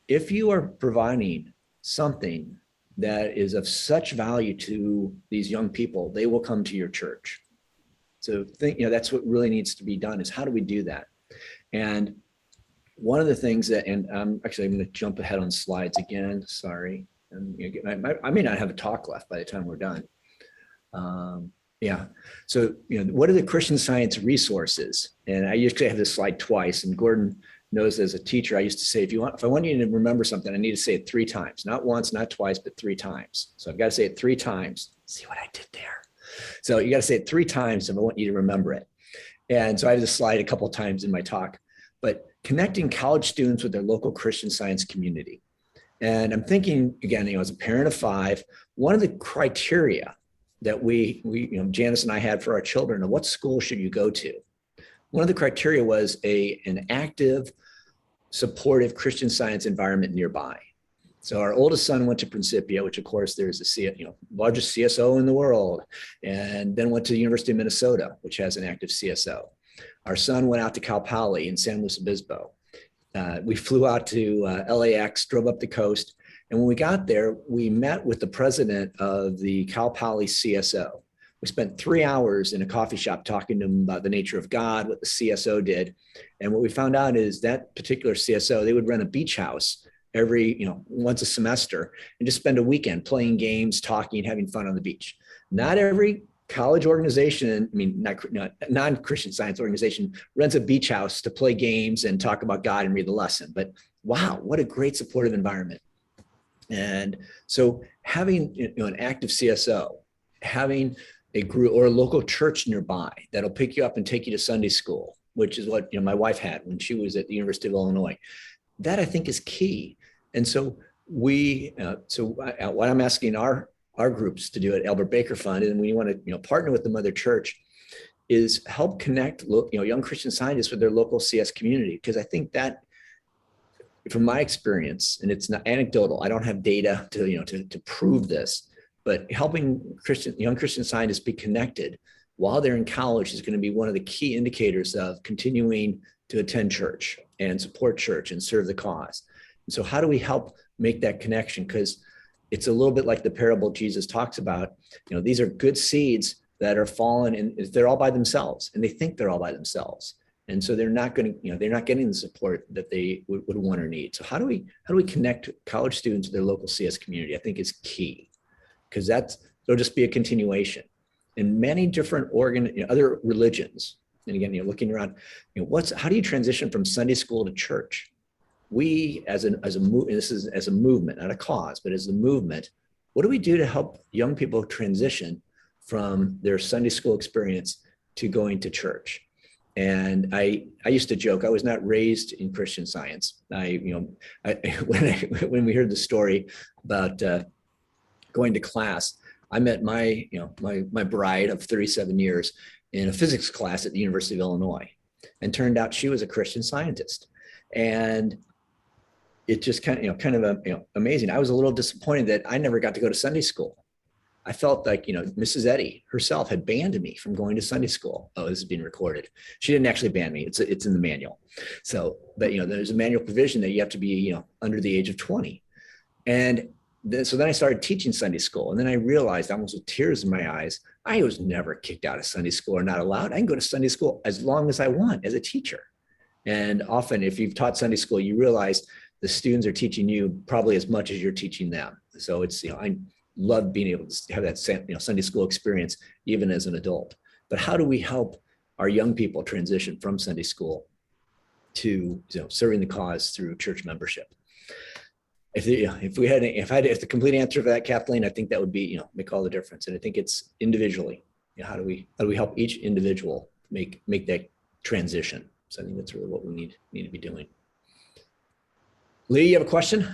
Speaker 4: if you are providing something that is of such value to these young people, they will come to your church. So that's what really needs to be done, is how do we do that? And one of the things that, and I'm going to jump ahead on slides again, sorry. And I may not have a talk left by the time we're done. Yeah. So, what are the Christian Science resources? And I usually have this slide twice, and Gordon knows, as a teacher, I used to say, if I want you to remember something, I need to say it 3 times, not once, not twice, but 3 times. So I've got to say it 3 times. See what I did there? So you got to say it 3 times if I want you to remember it. And so I have this slide a couple of times in my talk, but connecting college students with their local Christian Science community. And I'm thinking, again, as a parent of 5, one of the criteria that we Janice and I had for our children, of what school should you go to? One of the criteria was an active, supportive Christian Science environment nearby. So our oldest son went to Principia, which of course there's the largest CSO in the world, and then went to the University of Minnesota, which has an active CSO. Our son went out to Cal Poly in San Luis Obispo. We flew out to LAX, drove up the coast, and when we got there, we met with the president of the Cal Poly CSO, We spent 3 hours in a coffee shop talking to them about the nature of God, what the CSO did. And what we found out is that particular CSO, they would run a beach house every, once a semester and just spend a weekend playing games, talking, having fun on the beach. Not every college organization, not non-Christian Science organization, runs a beach house to play games and talk about God and read the lesson. But wow, what a great supportive environment. And so having an active CSO, having a group or a local church nearby that'll pick you up and take you to Sunday school, which is what my wife had when she was at the University of Illinois, that I think is key. And so what I'm asking our groups to do at Albert Baker Fund, and we want to partner with the mother church, is help connect young Christian Scientists with their local CS community, because I think that, from my experience, and it's not anecdotal, I don't have data to prove this, but helping young Christian Scientists be connected while they're in college is going to be one of the key indicators of continuing to attend church and support church and serve the cause. And so how do we help make that connection? Because it's a little bit like the parable Jesus talks about. These are good seeds that are fallen, and they're all by themselves, and they think they're all by themselves. And so they're not going to, they're not getting the support that they would want or need. So how do we connect college students to their local CS community? I think is key, because there'll just be a continuation. In many different other religions, and again, looking around, how do you transition from Sunday school to church? We, as a this is as a movement, not a cause, but as a movement, what do we do to help young people transition from their Sunday school experience to going to church? And I used to joke, I was not raised in Christian Science. When we heard the story about going to class, I met my bride of 37 years in a physics class at the University of Illinois, and turned out she was a Christian Scientist. And it just kind of amazing. I was a little disappointed that I never got to go to Sunday school. I felt like, Mrs. Eddy herself had banned me from going to Sunday school. Oh, this is being recorded. She didn't actually ban me. It's in the manual. So, but, there's a manual provision that you have to be, under the age of 20. And so then I started teaching Sunday school. And then I realized, almost with tears in my eyes, I was never kicked out of Sunday school or not allowed. I can go to Sunday school as long as I want as a teacher. And often, if you've taught Sunday school, you realize the students are teaching you probably as much as you're teaching them. So it's, I love being able to have that Sunday school experience, even as an adult. But how do we help our young people transition from Sunday school to serving the cause through church membership? If I had the complete answer for that, Kathleen, I think that would be make all the difference. And I think it's individually. How do we help each individual make that transition? So I think that's really what we need to be doing. Lee, you have a question?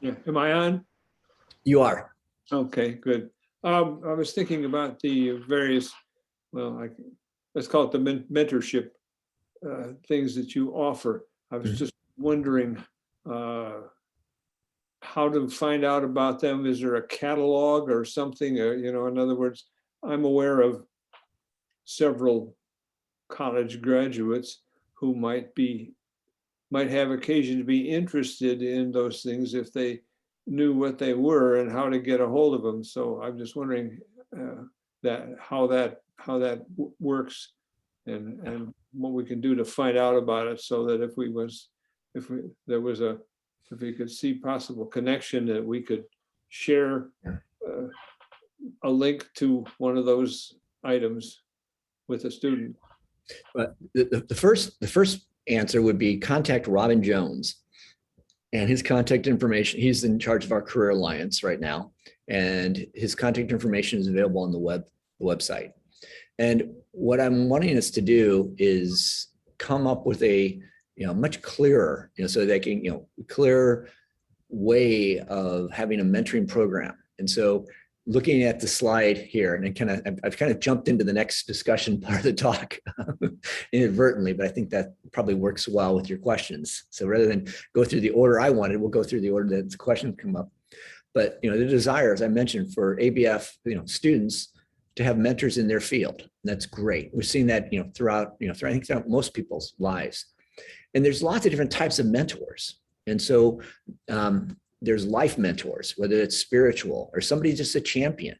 Speaker 8: Yeah, am I on?
Speaker 4: You are.
Speaker 8: Okay, good. I was thinking about the various, let's call it the mentorship things that you offer. I was just wondering how to find out about them. Is there a catalog or something? In other words, I'm aware of several college graduates who might have occasion to be interested in those things if they knew what they were and how to get a hold of them. So I'm just wondering how that works and what we can do to find out about it, so that if we could see possible connection, that we could share a link to one of those items with a student.
Speaker 4: But the first answer would be contact Robin Jones, and his contact information. He's in charge of our Career Alliance right now, and his contact information is available on the website. And what I'm wanting us to do is come up with a much clearer, so they can clearer way of having a mentoring program. And so, looking at the slide here, and I've kind of jumped into the next discussion part of the talk inadvertently, but I think that probably works well with your questions. So rather than go through the order I wanted, we'll go through the order that the questions come up. But the desire, as I mentioned, for ABF students to have mentors in their field, and that's great. We've seen that throughout most people's lives, and there's lots of different types of mentors, and so. There's life mentors, whether it's spiritual or somebody just a champion.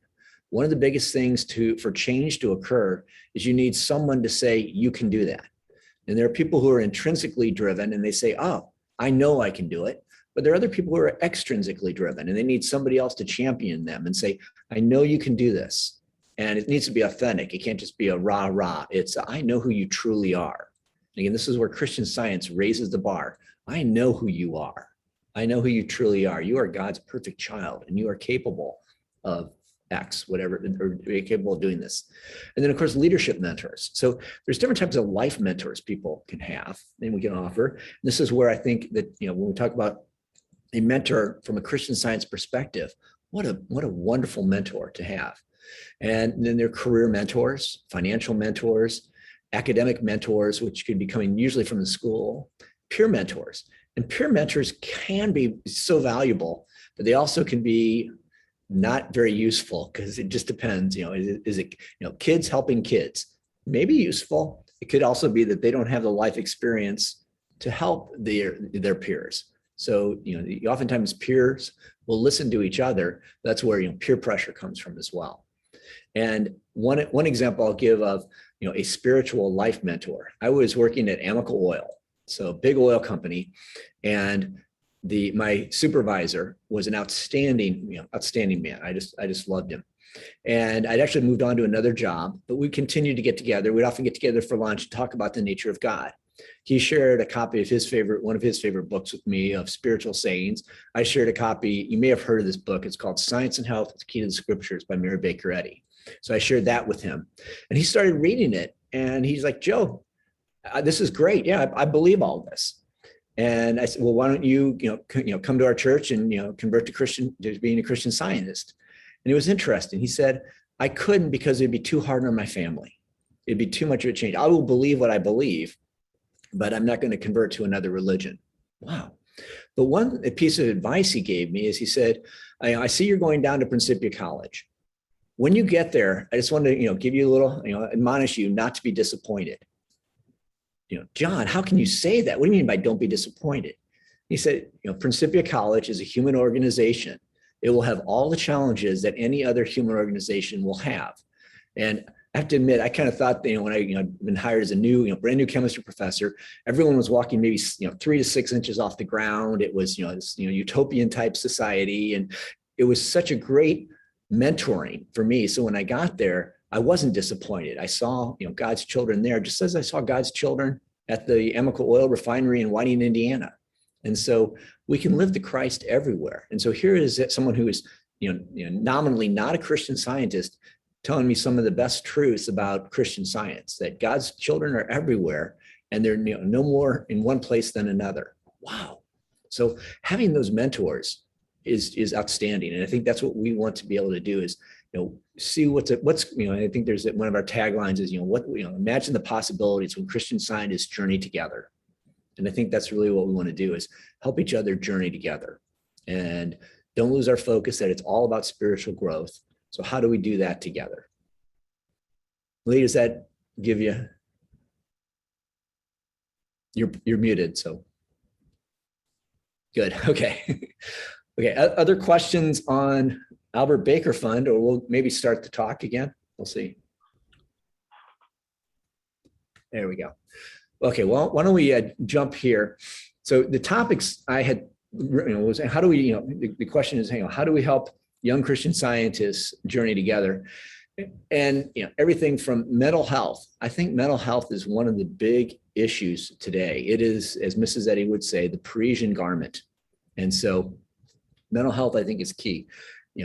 Speaker 4: one of the biggest things for change to occur is you need someone to say, you can do that. And there are people who are intrinsically driven and they say, oh, I know I can do it. But there are other people who are extrinsically driven and they need somebody else to champion them and say, I know you can do this. And it needs to be authentic. It can't just be a rah, rah. It's, I know who you truly are. And again, this is where Christian Science raises the bar. I know who you are. I know who you truly are. You are God's perfect child and you are capable of X, whatever, or you're capable of doing this. And then of course, leadership mentors. So there's different types of life mentors people can have and we can offer. And this is where I think that, when we talk about a mentor from a Christian Science perspective, what a wonderful mentor to have. And then there are career mentors, financial mentors, academic mentors, which could be coming usually from the school, peer mentors. And peer mentors can be so valuable, but they also can be not very useful because it just depends, is it, kids helping kids, maybe useful. It could also be that they don't have the life experience to help their peers. So, oftentimes peers will listen to each other. That's where, peer pressure comes from as well. And one example I'll give of, a spiritual life mentor. I was working at Amical Oil, so a big oil company, and my supervisor was an outstanding man. I just loved him. And I'd actually moved on to another job, but we continued to get together. We'd often get together for lunch and talk about the nature of God. He shared a copy of one of his favorite books with me of spiritual sayings. I shared a copy, you may have heard of this book. It's called Science and Health, the Key to the Scriptures by Mary Baker Eddy. So I shared that with him and he started reading it and he's like, Joe, this is great. Yeah, I believe all this. And I said, well, why don't you, come to our church and, convert to being a Christian Scientist. And it was interesting. He said, I couldn't because it'd be too hard on my family. It'd be too much of a change. I will believe what I believe, but I'm not going to convert to another religion. Wow. But one piece of advice he gave me is he said, I see you're going down to Principia College. When you get there, I just want to, give you a little, admonish you not to be disappointed. John, how can you say that? What do you mean by don't be disappointed? He said, Principia College is a human organization. It will have all the challenges that any other human organization will have. And I have to admit, I kind of thought that, when I've been hired as a new, brand new chemistry professor, everyone was walking maybe, 3 to 6 inches off the ground. It was, this, utopian type society. And it was such a great mentoring for me. So when I got there, I wasn't disappointed. I saw, God's children there, just as I saw God's children at the Amical Oil Refinery in Whiting, Indiana. And so we can live the Christ everywhere. And so here is someone who is, nominally not a Christian Scientist, telling me some of the best truths about Christian Science, that God's children are everywhere and they're no more in one place than another. Wow. So having those mentors is outstanding. And I think that's what we want to be able to do is, see what's, I think there's one of our taglines is, imagine the possibilities when Christian Scientists journey together. And I think that's really what we want to do is help each other journey together and don't lose our focus that it's all about spiritual growth. So how do we do that together? Lee, does that give you? You're muted, so. Good, okay. Okay, other questions on Albert Baker Fund, or we'll maybe start the talk again. We'll see. There we go. Okay, well, why don't we jump here? So the topics I had, was how do we, the question is, how do we help young Christian Scientists journey together? And everything from mental health. I think mental health is one of the big issues today. It is, as Mrs. Eddy would say, the Parisian garment. And so mental health, I think, is key.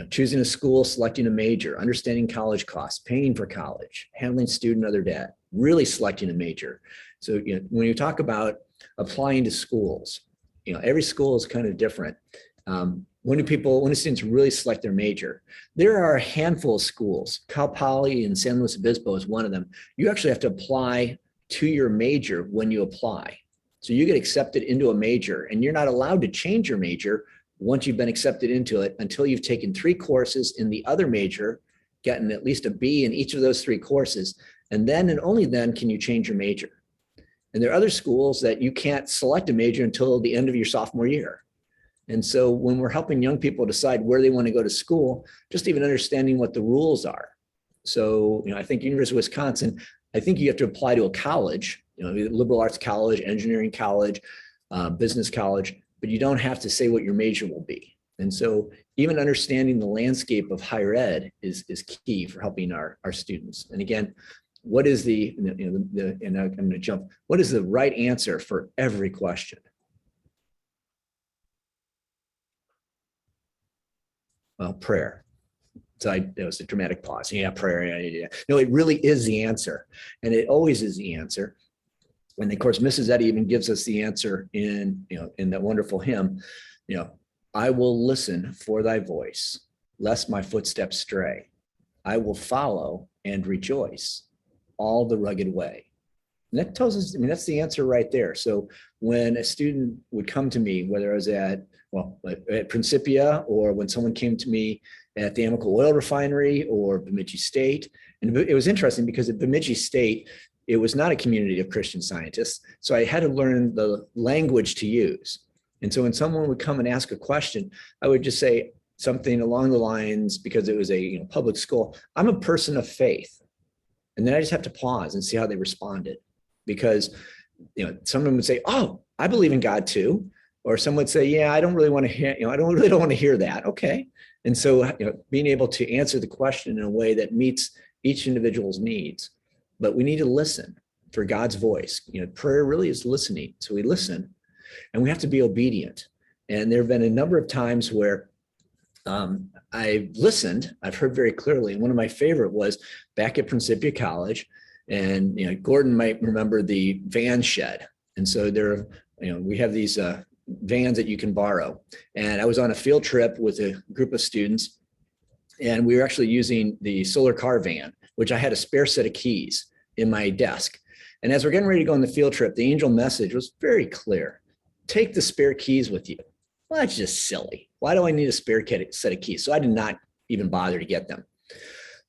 Speaker 4: Choosing a school, selecting a major, understanding college costs, paying for college, handling student other debt, really selecting a major. So when you talk about applying to schools, every school is kind of different. When do students really select their major? There are a handful of schools. Cal Poly and San Luis Obispo is one of them. You actually have to apply to your major when you apply. So you get accepted into a major and you're not allowed to change your major once you've been accepted into it until you've taken 3 courses in the other major, gotten at least a B in each of those 3 courses. And then and only then can you change your major. And there are other schools that you can't select a major until the end of your sophomore year. And so when we're helping young people decide where they want to go to school, just even understanding what the rules are. So, I think University of Wisconsin, I think you have to apply to a college, liberal arts college, engineering college, business college, but you don't have to say what your major will be. And so even understanding the landscape of higher ed is key for helping our students. And again, what is and I'm going to jump, what is the right answer for every question? Well, prayer. So that was a dramatic pause. Yeah, prayer. Yeah. No, it really is the answer. And it always is the answer. And of course, Mrs. Eddy even gives us the answer in that wonderful hymn, I will listen for thy voice, lest my footsteps stray. I will follow and rejoice all the rugged way. And that tells us, that's the answer right there. So when a student would come to me, whether I was at Principia, or when someone came to me at the Amoco Oil Refinery or Bemidji State, and it was interesting because at Bemidji State, it was not a community of Christian Scientists. So I had to learn the language to use. And so when someone would come and ask a question, I would just say something along the lines, because it was a public school, I'm a person of faith. And then I just have to pause and see how they responded. Because someone would say, oh, I believe in God too. Or someone would say, yeah, I don't really want to hear, I don't want to hear that. Okay. And so being able to answer the question in a way that meets each individual's needs. But we need to listen for God's voice. Prayer really is listening. So we listen and we have to be obedient. And there have been a number of times where I've listened, I've heard very clearly. And one of my favorite was back at Principia College. And Gordon might remember the van shed. And so there, we have these vans that you can borrow. And I was on a field trip with a group of students, and we were actually using the solar car van, which I had a spare set of keys in my desk. And as we're getting ready to go on the field trip, the angel message was very clear. Take the spare keys with you. Well, that's just silly. Why do I need a spare set of keys? So I did not even bother to get them.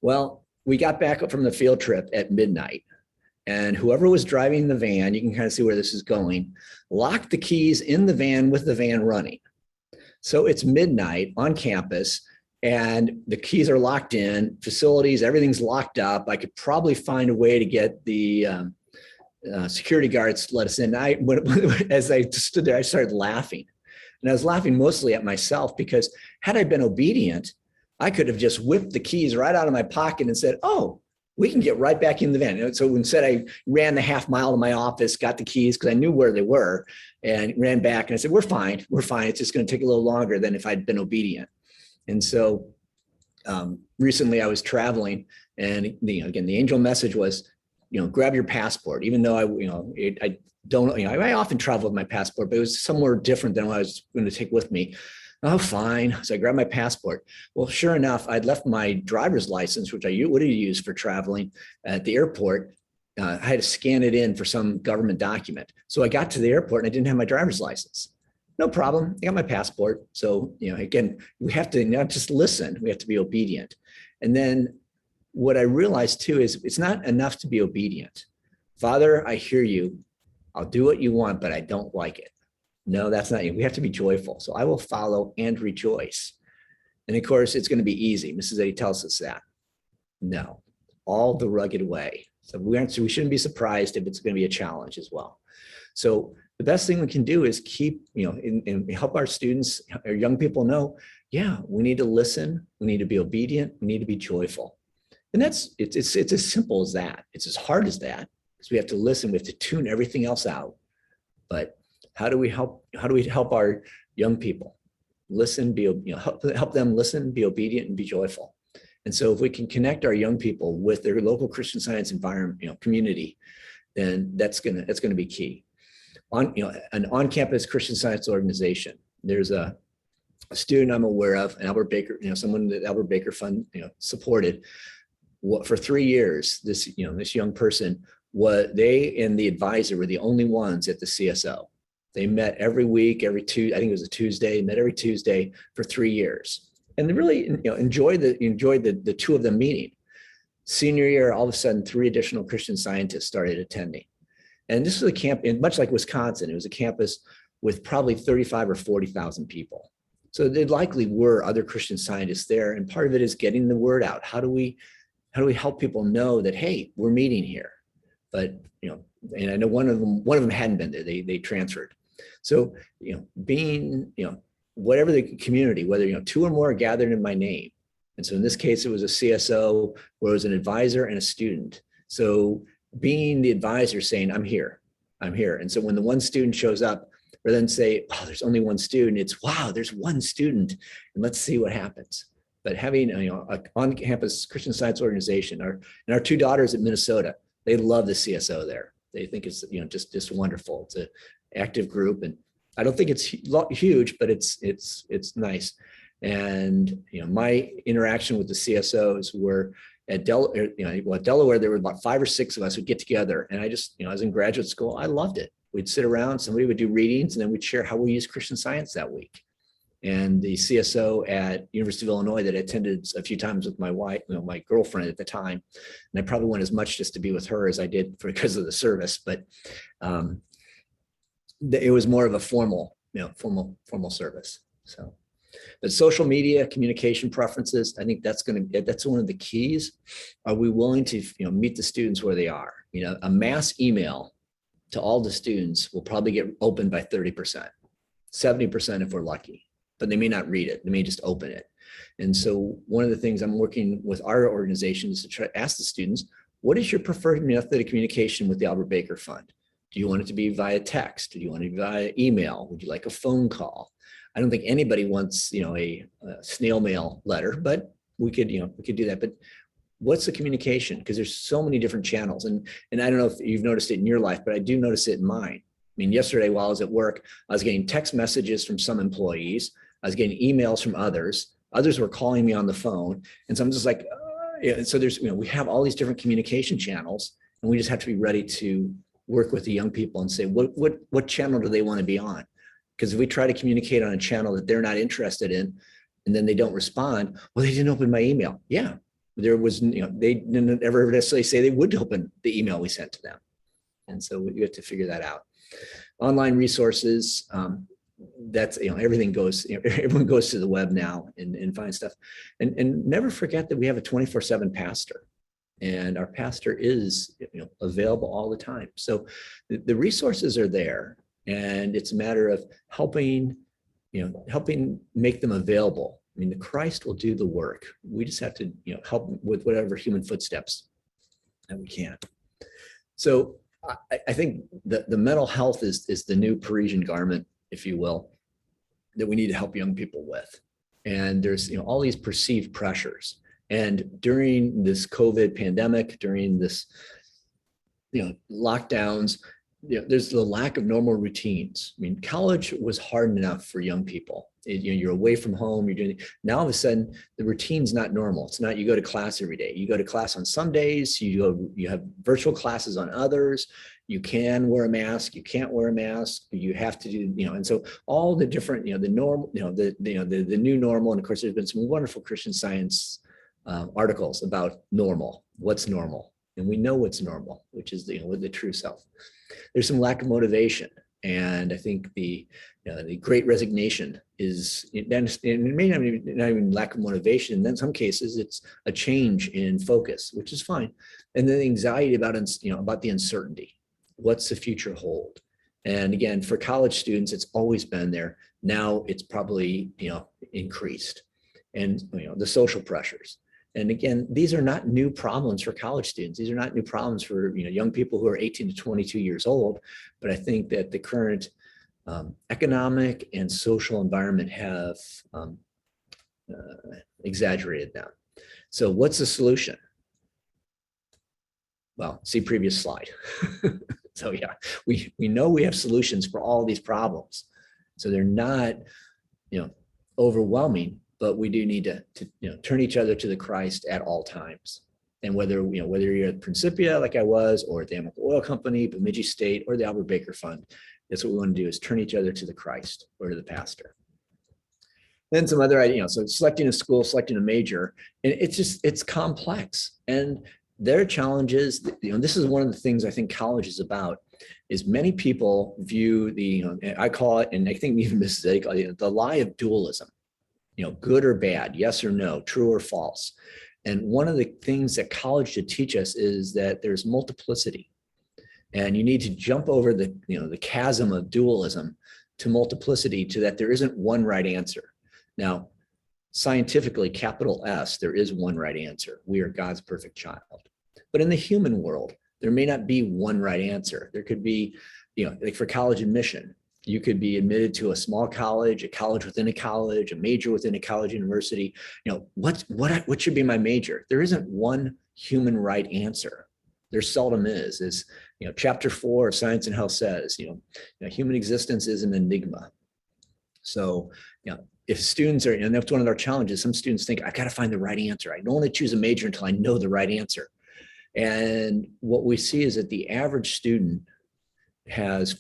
Speaker 4: Well, we got back up from the field trip at midnight, and whoever was driving the van, you can kind of see where this is going, locked the keys in the van with the van running. So it's midnight on campus and the keys are locked in, facilities, everything's locked up. I could probably find a way to get the security guards to let us in. As I stood there, I started laughing. And I was laughing mostly at myself, because had I been obedient, I could have just whipped the keys right out of my pocket and said, oh, we can get right back in the van. And so instead I ran the half mile to my office, got the keys because I knew where they were, and ran back and I said, we're fine. It's just going to take a little longer than if I'd been obedient. And so recently I was traveling, and again, the angel message was, grab your passport, even though I often travel with my passport, but it was somewhere different than what I was going to take with me. Oh, fine. So I grabbed my passport. Well, sure enough, I'd left my driver's license, which I would have used for traveling at the airport. I had to scan it in for some government document. So I got to the airport and I didn't have my driver's license. No problem. I got my passport. So, again, we have to not just listen, we have to be obedient. And then what I realized too is it's not enough to be obedient. Father, I hear you. I'll do what you want, but I don't like it. No, that's not you. We have to be joyful. So I will follow and rejoice. And of course, it's going to be easy. Mrs. Eddy tells us that. No, all the rugged way. So we shouldn't be surprised if it's going to be a challenge as well. So the best thing we can do is keep, and help our students, our young people know, yeah, we need to listen. We need to be obedient. We need to be joyful. And it's as simple as that. It's as hard as that, because we have to listen. We have to tune everything else out. But how do we help our young people listen, help them listen, be obedient, and be joyful? And so if we can connect our young people with their local Christian Science environment, community, then that's gonna be key. An on-campus Christian Science organization. There's a student I'm aware of, an Albert Baker, someone that Albert Baker Fund, supported. For 3 years, this young person, they and the advisor were the only ones at the CSO. They met every week, every Tuesday. I think it was a Tuesday. Met every Tuesday for 3 years, and they really enjoyed the two of them meeting. Senior year, all of a sudden, 3 additional Christian Scientists started attending, and this was a camp, much like Wisconsin. It was a campus with probably 35 or 40,000 people. So there likely were other Christian Scientists there. And part of it is getting the word out. How do we help people know that, hey, we're meeting here? But, and I know one of them hadn't been there. They transferred. So, being, whatever the community, whether, 2 or more are gathered in my name. And so in this case, it was a CSO where it was an advisor and a student. So being the advisor saying, I'm here. And so when the one student shows up, rather than say, oh, there's only one student, it's, wow, there's one student, and let's see what happens. But having, an on-campus Christian Science organization, and our 2 daughters at Minnesota, they love the CSO there. They think it's, just wonderful. It's an active group, and I don't think it's huge, but it's nice. And, my interaction with the CSOs were at Delaware, there were about 5 or 6 of us who'd get together. And I just, I was in graduate school. I loved it. We'd sit around, somebody would do readings, and then we'd share how we use Christian Science that week. And the CSO at University of Illinois that I attended a few times with my wife, my girlfriend at the time, and I probably went as much just to be with her as I did because of the service, but it was more of a formal service. So, but social media communication preferences, I think that's one of the keys. Are we willing to meet the students where they are? A mass email to all the students will probably get opened by 30%, 70% if we're lucky, but they may not read it. They may just open it. And so one of the things I'm working with our organization is to try to ask the students, what is your preferred method of communication with the Albert Baker Fund? Do you want it to be via text? Do you want it to be via email? Would you like a phone call? I don't think anybody wants, a snail mail letter, but we could do that. But what's the communication? Because there's so many different channels. And I don't know if you've noticed it in your life, but I do notice it in mine. I mean, yesterday while I was at work, I was getting text messages from some employees. I was getting emails from others. Others were calling me on the phone. And so I'm just like, so there's, we have all these different communication channels, and we just have to be ready to work with the young people and say, what channel do they want to be on? Because if we try to communicate on a channel that they're not interested in, and then they don't respond, well, they didn't open my email. Yeah, there was, they didn't ever necessarily say they would open the email we sent to them. And so we have to figure that out. Online resources, that's, everything goes, everyone goes to the web now and finds stuff. And never forget that we have a 24/7 pastor. And our pastor is available all the time. So the resources are there, and it's a matter of helping make them available. I mean, the Christ will do the work. We just have to help with whatever human footsteps that we can. So I think the mental health is the new Parisian garment, if you will, that we need to help young people with. And there's all these perceived pressures. And during this COVID pandemic, during this, lockdowns, there's the lack of normal routines. I mean, college was hard enough for young people. You're away from home. You're doing, now all of a sudden the routine's not normal. It's not, you go to class every day. You go to class on some days. You have virtual classes on others. You can wear a mask. You can't wear a mask. You have to do, and so all the different, the normal, the new normal. And of course, there's been some wonderful Christian Science articles about normal, what's normal, and we know what's normal, which is with the true self. There's some lack of motivation, and I think the Great Resignation is, it may not even lack of motivation. And then in some cases, it's a change in focus, which is fine, and then anxiety about the uncertainty. What's the future hold? And again, for college students, it's always been there. Now it's probably increased, and the social pressures. And again, these are not new problems for college students. These are not new problems for young people who are 18 to 22 years old. But I think that the current economic and social environment have exaggerated them. So what's the solution? Well, see previous slide. So yeah, we know we have solutions for all these problems. So they're not overwhelming, but we do need to turn each other to the Christ at all times. And whether you're at Principia like I was, or at the Amoco Oil Company, Bemidji State, or the Albert Baker Fund, that's what we want to do, is turn each other to the Christ or to the pastor. Then some other ideas, so selecting a school, selecting a major, and it's complex. And their challenges, this is one of the things I think college is about, is many people view I call it, and I think even Mrs. Eddy called it, the lie of dualism, good or bad, yes or no, true or false. And one of the things that college should teach us is that there's multiplicity, and you need to jump over the chasm of dualism to multiplicity, to that there isn't one right answer. Now, scientifically, capital S, there is one right answer. We are God's perfect child. But in the human world, there may not be one right answer. There could be, like for college admission, you could be admitted to a small college, a college within a college, a major within a college university. What should be my major? There isn't one human right answer. There seldom is. As chapter 4 of Science and Health says, human existence is an enigma. So, if students are, and that's one of our challenges, some students think, I've got to find the right answer. I don't want to choose a major until I know the right answer. And what we see is that the average student has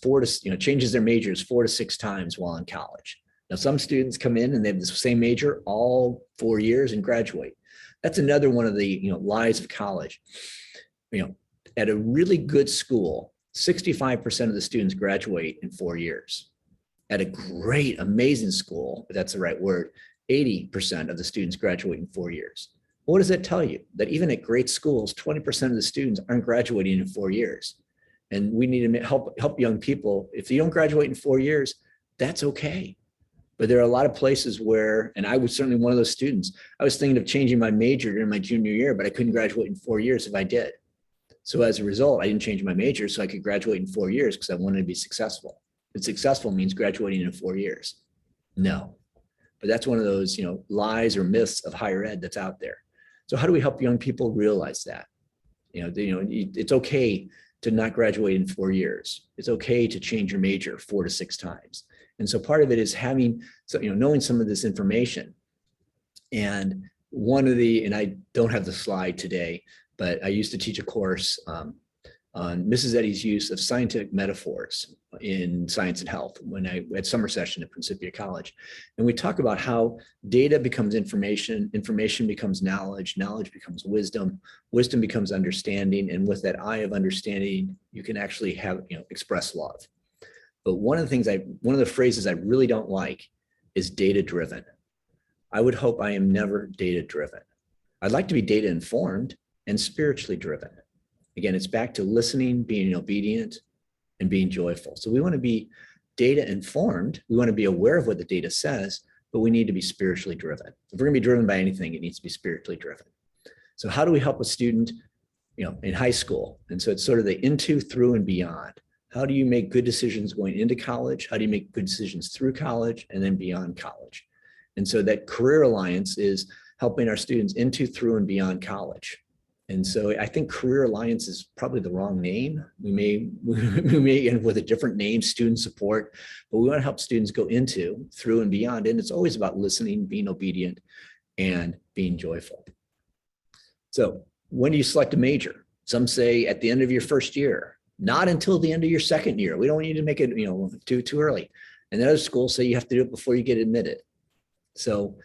Speaker 4: changes their majors 4 to 6 times while in college. Now, some students come in and they have the same major all 4 years and graduate. That's another one of the lies of college. At a really good school, 65% of the students graduate in 4 years. At a great, amazing school, if that's the right word, 80% of the students graduate in 4 years. What does that tell you? That even at great schools, 20% of the students aren't graduating in 4 years. And we need to help young people. If you don't graduate in 4 years, that's okay. But there are a lot of places where, and I was certainly one of those students, I was thinking of changing my major during my junior year, but I couldn't graduate in 4 years if I did. So as a result, I didn't change my major so I could graduate in 4 years because I wanted to be successful. But successful means graduating in 4 years. No, but that's one of those, lies or myths of higher ed that's out there. So how do we help young people realize that? It's okay to not graduate in 4 years. It's okay to change your major 4 to 6 times. And so part of it is knowing some of this information. And and I don't have the slide today, but I used to teach a course on Mrs. Eddy's use of scientific metaphors in science and health when I had summer session at Principia College. And we talk about how data becomes information, information becomes knowledge, knowledge becomes wisdom, wisdom becomes understanding. And with that eye of understanding, you can actually express love. But one of the phrases I really don't like is data driven. I would hope I am never data driven. I'd like to be data informed and spiritually driven. Again, it's back to listening, being obedient, and being joyful. So we want to be data informed. We want to be aware of what the data says, but we need to be spiritually driven. If we're going to be driven by anything, it needs to be spiritually driven. So how do we help a student, in high school? And so it's sort of the into, through, and beyond. How do you make good decisions going into college? How do you make good decisions through college and then beyond college? And so that Career Alliance is helping our students into, through, and beyond college. And so I think Career Alliance is probably the wrong name. We may end with a different name, student support, but we want to help students go into, through, and beyond. And it's always about listening, being obedient, and being joyful. So when do you select a major? Some say at the end of your first year, not until the end of your second year. We don't need to make it too early. And then other schools say you have to do it before you get admitted. So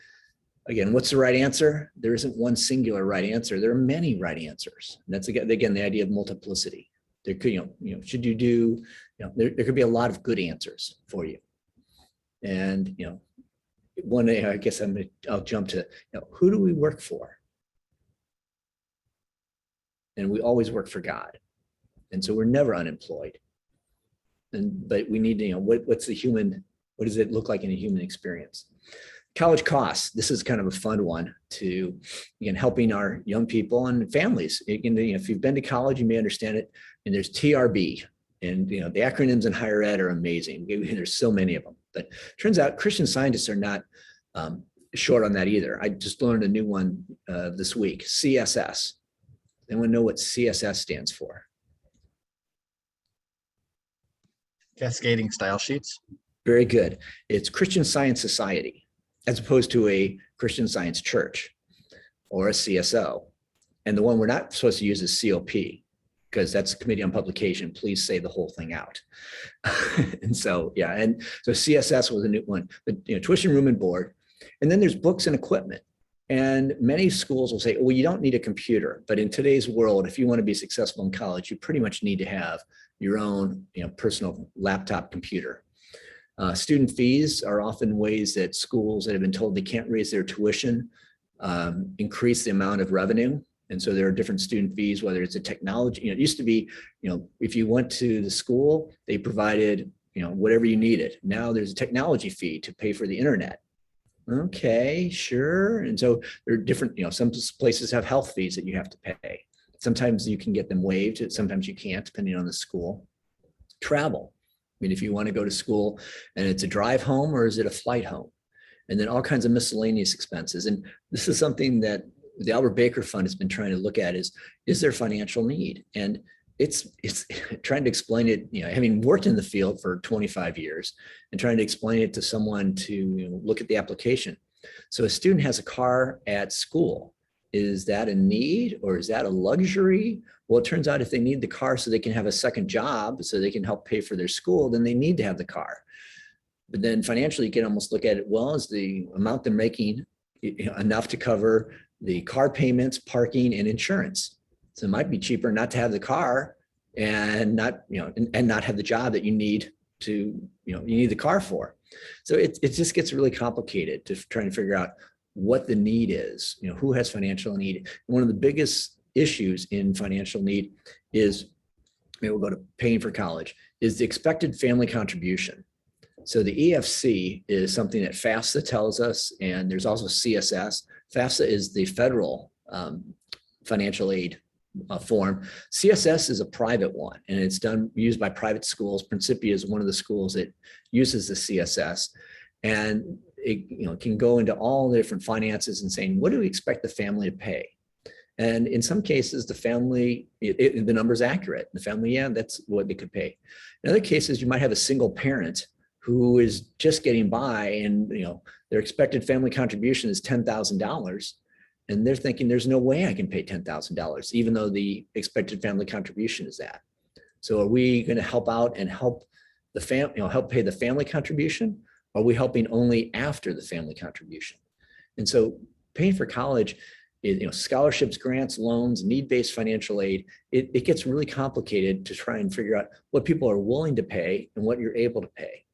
Speaker 4: again, what's the right answer? There isn't one singular right answer. There are many right answers. And that's again the idea of multiplicity. There could, should you do, there could be a lot of good answers for you. And one, I guess I'll jump to, who do we work for? And we always work for God. And so we're never unemployed. But we need to, what's the human, what does it look like in a human experience? College costs. This is kind of a fun one to, again, helping our young people and families. If you've been to college, you may understand it. And there's TRB, and the acronyms in higher ed are amazing. There's so many of them. But it turns out Christian Scientists are not short on that either. I just learned a new one this week. CSS. Anyone know what CSS stands for?
Speaker 3: Cascading style sheets.
Speaker 4: Very good. It's Christian Science Society, as opposed to a Christian Science Church or a CSO. And the one we're not supposed to use is COP, because that's Committee on Publication. Please say the whole thing out. And so, yeah, and so CSS was a new one, but tuition, room, and board. And then there's books and equipment. And many schools will say, well, you don't need a computer. But in today's world, if you want to be successful in college, you pretty much need to have your own, personal laptop computer. Student fees are often ways that schools that have been told they can't raise their tuition increase the amount of revenue. And so there are different student fees, whether it's a technology, it used to be, if you went to the school, they provided, whatever you needed. Now there's a technology fee to pay for the internet. Okay, sure. And so there are different, some places have health fees that you have to pay. Sometimes you can get them waived. Sometimes you can't, depending on the school. Travel. I mean, if you want to go to school and it's a drive home, or is it a flight home? And then all kinds of miscellaneous expenses. And this is something that the Albert Baker Fund has been trying to look at is there financial need? And it's trying to explain it, having worked in the field for 25 years and trying to explain it to someone to look at the application. So a student has a car at school. Is that a need or is that a luxury? Well, it turns out if they need the car so they can have a second job, so they can help pay for their school, then they need to have the car. But then financially, you can almost look at it, well, is the amount they're making enough to cover the car payments, parking, and insurance? So it might be cheaper not to have the car and not, and not have the job that you need to, you need the car for. So it just gets really complicated to trying to figure out what the need is, who has financial need. One of the biggest issues in financial need is, we'll go to paying for college, is the expected family contribution. So the EFC is something that FAFSA tells us, and there's also CSS. FAFSA is the federal financial aid form. CSS is a private one, and it's used by private schools. Principia is one of the schools that uses the CSS, and it can go into all the different finances and saying, what do we expect the family to pay? And in some cases, the family, the number's accurate. The family, yeah, that's what they could pay. In other cases, you might have a single parent who is just getting by, and their expected family contribution is $10,000, and they're thinking there's no way I can pay $10,000, even though the expected family contribution is that. So are we going to help out and help the help pay the family contribution? Or are we helping only after the family contribution? And so paying for college is, scholarships, grants, loans, need-based financial aid. It gets really complicated to try and figure out what people are willing to pay and what you're able to pay.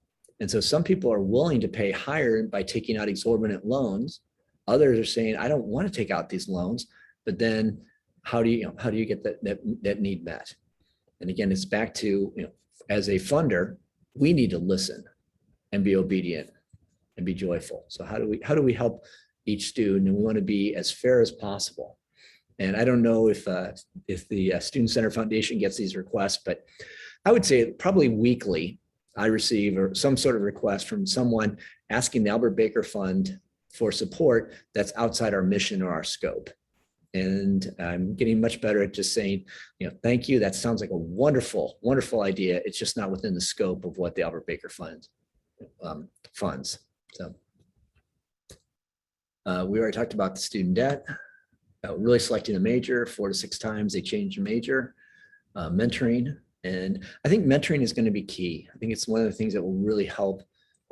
Speaker 4: And so some people are willing to pay higher by taking out exorbitant loans. Others are saying, I don't want to take out these loans, but then how do you get that need met? And again, it's back to, as a funder, we need to listen and be obedient and be joyful. So how do we help each student? And we want to be as fair as possible. And I don't know if the Student Center Foundation gets these requests, but I would say probably weekly, I receive some sort of request from someone asking the Albert Baker Fund for support that's outside our mission or our scope. And I'm getting much better at just saying, thank you. That sounds like a wonderful, wonderful idea. It's just not within the scope of what the Albert Baker Fund funds. So we already talked about the student debt, really selecting a major 4 to 6 times they change the major, mentoring. And I think mentoring is going to be key. I think it's one of the things that will really help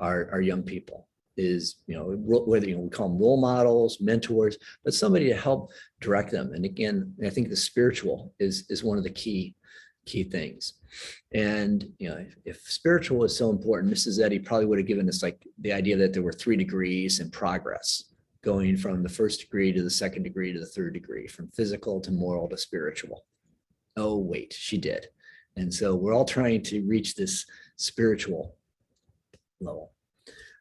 Speaker 4: our young people is, whether we call them role models, mentors, but somebody to help direct them. And again, I think the spiritual is one of the key things. And, if spiritual is so important, Mrs. Eddy probably would have given us like the idea that there were 3 degrees in progress, going from the 1st degree to the 2nd degree to the 3rd degree, from physical to moral to spiritual. Oh, wait, she did. And so we're all trying to reach this spiritual level.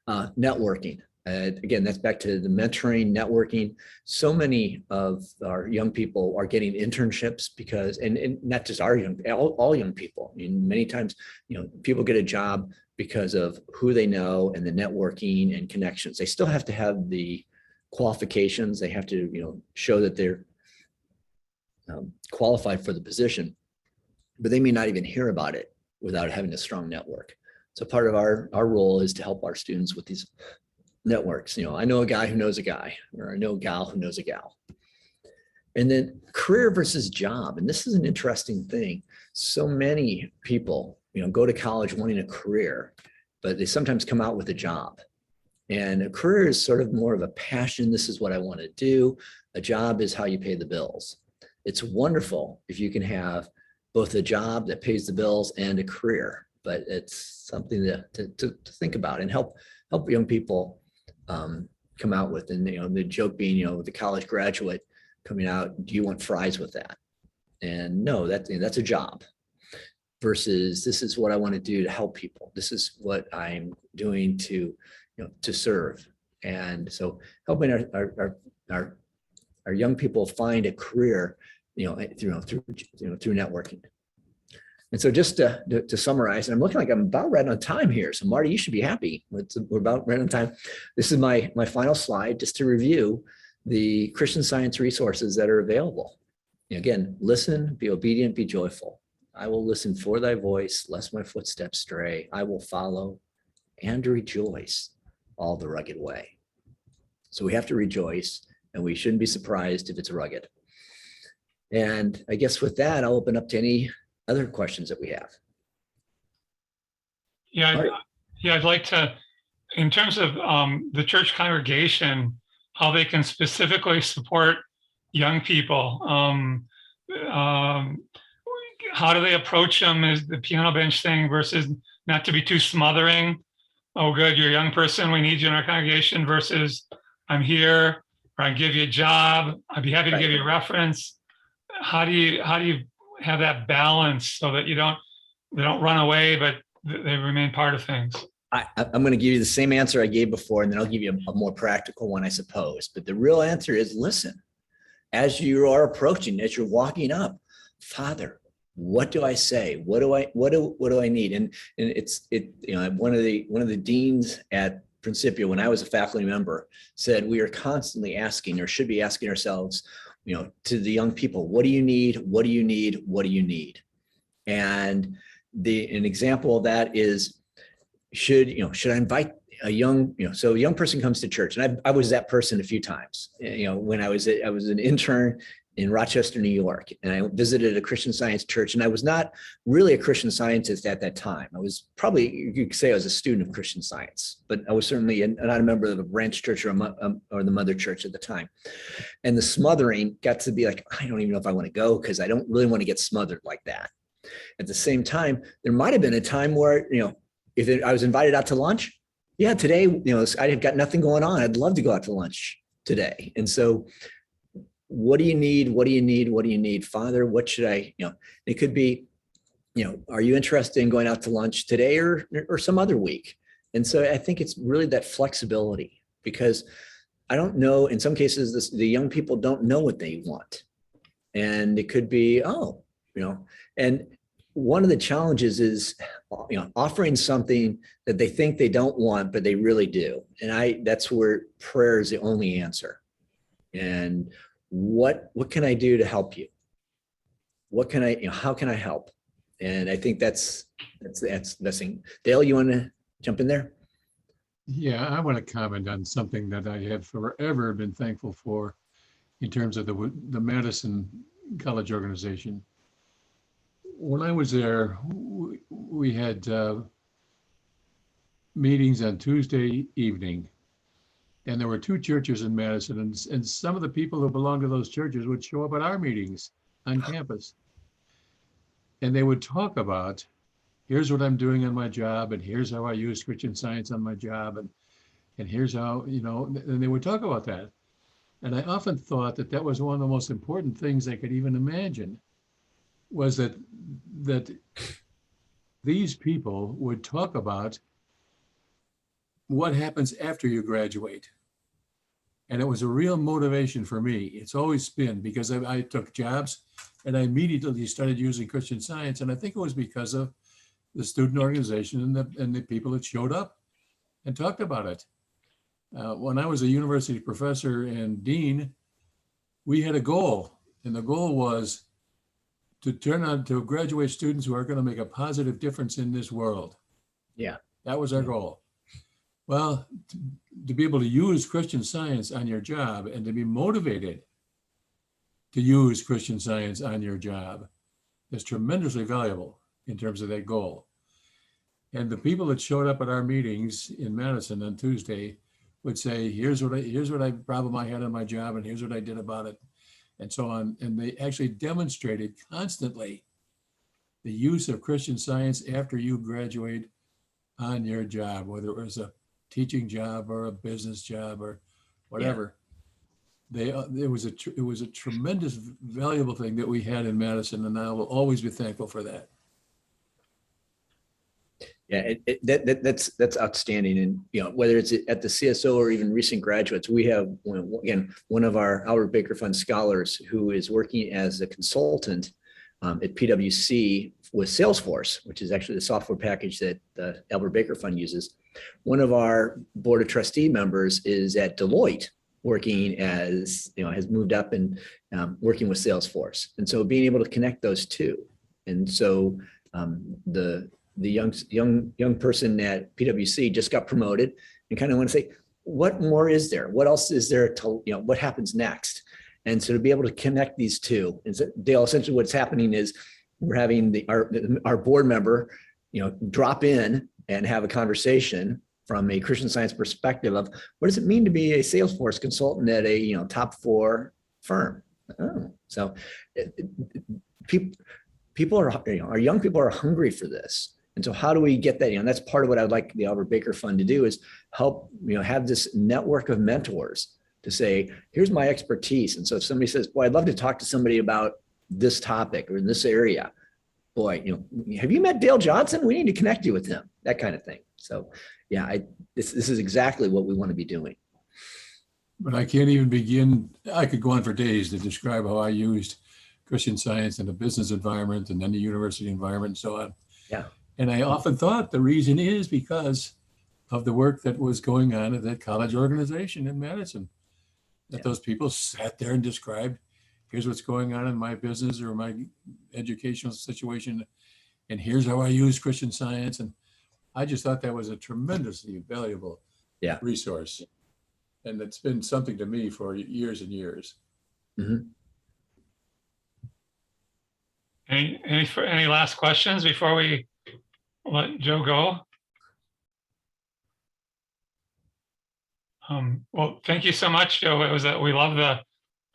Speaker 4: Networking. Again, that's back to the mentoring, networking. So many of our young people are getting internships because, and not just our all young people. I mean, many times, people get a job because of who they know and the networking and connections. They still have to have the qualifications. They have to, show that they're qualified for the position, but they may not even hear about it without having a strong network. So part of our role is to help our students with these networks. I know a guy who knows a guy, or I know a gal who knows a gal. And then career versus job. And this is an interesting thing. So many people, go to college wanting a career, but they sometimes come out with a job. And a career is sort of more of a passion. This is what I want to do. A job is how you pay the bills. It's wonderful if you can have both a job that pays the bills and a career. But it's something to think about and help young people come out with. And the joke being, with the college graduate coming out, do you want fries with that? And no, that's a job. Versus this is what I want to do to help people. This is what I'm doing to serve. And so helping our young people find a career, through networking. And so just to summarize, and I'm looking like I'm about right on time here. So Marty, you should be happy. We're about right on time. This is my final slide, just to review the Christian Science resources that are available. Again, listen, be obedient, be joyful. I will listen for thy voice, lest my footsteps stray. I will follow and rejoice all the rugged way. So we have to rejoice, and we shouldn't be surprised if it's rugged. And I guess with that, I'll open up to any other questions that we have.
Speaker 1: Yeah, I'd like to, in terms of the church congregation, how they can specifically support young people. How do they approach them? Is the piano bench thing versus not to be too smothering? Oh, good, you're a young person, we need you in our congregation, versus I'm here, or I give you a job, I'd be happy to give you a reference. How do you have that balance so that they don't run away, but they remain part of things?
Speaker 4: I'm going to give you the same answer I gave before, and then I'll give you a more practical one, I suppose. But the real answer is listen. As you are approaching, as you're walking up, Father, what do I say? What do I need? And one of the deans at Principia, when I was a faculty member, said we are constantly asking, or should be asking ourselves, to the young people, what do you need? What do you need? What do you need? And an example of that is, should I invite a young person comes to church, and I was that person a few times. When I was an intern in Rochester, New York, and I visited a Christian Science church, and I was not really a Christian Scientist at that time. I was probably, you could say I was a student of Christian Science, but I was certainly not a member of a branch church or the mother church at the time. And the smothering got to be like, I don't even know if I want to go, because I don't really want to get smothered like that. At the same time, there might have been a time where, if I was invited out to lunch, yeah, today, I have got nothing going on. I'd love to go out to lunch today. And so what do you need? What do you need? What do you need? Father, what should I, it could be, are you interested in going out to lunch today or some other week? And so I think it's really that flexibility, because I don't know, in some cases, the young people don't know what they want. And it could be, and one of the challenges is, offering something that they think they don't want, but they really do. And that's where prayer is the only answer. And what can I do to help you? What can how can I help? And I think that's the best thing. Dale, you want to jump in there?
Speaker 9: Yeah, I want to comment on something that I have forever been thankful for in terms of the Madison College organization. When I was there, we had meetings on Tuesday evening, and there were 2 churches in Madison, and some of the people who belonged to those churches would show up at our meetings on campus. And they would talk about, here's what I'm doing on my job, and here's how I use Christian Science on my job, and here's how, and they would talk about that. And I often thought that was one of the most important things I could even imagine, was that these people would talk about what happens after you graduate. And it was a real motivation for me. It's always been, because I took jobs and I immediately started using Christian Science. And I think it was because of the student organization and the people that showed up and talked about it. When I was a university professor and dean, we had a goal. And the goal was to turn on to graduate students who are going to make a positive difference in this world.
Speaker 4: Yeah.
Speaker 9: That was our goal. Well, to be able to use Christian Science on your job and to be motivated to use Christian Science on your job is tremendously valuable in terms of that goal. And the people that showed up at our meetings in Madison on Tuesday would say, here's what I problem I had on my job, and here's what I did about it, and so on. And they actually demonstrated constantly the use of Christian Science after you graduate on your job, whether it was a teaching job or a business job or whatever. It was a tremendous, valuable thing that we had in Madison, and I will always be thankful for that.
Speaker 4: Yeah, that's outstanding. And, you know, whether it's at the CSO or even recent graduates, we have, again, one of our Albert Baker Fund scholars who is working as a consultant at PwC with Salesforce, which is actually the software package that the Albert Baker Fund uses. One of our board of trustee members is at Deloitte, working as, you know, has moved up and working with Salesforce. And so being able to connect those two. And so the young person at PwC just got promoted and kind of want to say, what more is there? What else is there to, you know, what happens next? And so to be able to connect these two, and so, Dale, essentially what's happening is we're having our board member, you know, drop in and have a conversation from a Christian Science perspective of what does it mean to be a Salesforce consultant at a, you know, top 4 firm? Oh, so people are, you know, our young people are hungry for this. And so how do we get that? You know, that's part of what I'd like the Albert Baker Fund to do is help, you know, have this network of mentors to say, here's my expertise. And so if somebody says, boy, I'd love to talk to somebody about this topic or in this area, boy, you know, have you met Dale Johnson? We need to connect you with him, that kind of thing. So yeah, this is exactly what we want to be doing.
Speaker 9: But I can't even begin. I could go on for days to describe how I used Christian Science in a business environment and then the university environment and so on.
Speaker 4: Yeah.
Speaker 9: And I often thought the reason is because of the work that was going on at that college organization in Madison, that those people sat there and described, here's what's going on in my business or my educational situation, and here's how I use Christian Science. And I just thought that was a tremendously valuable resource. And it's been something to me for years and years.
Speaker 4: Mm-hmm.
Speaker 1: Any last questions before we let Joe go? Well, thank you so much, Joe. It was we love the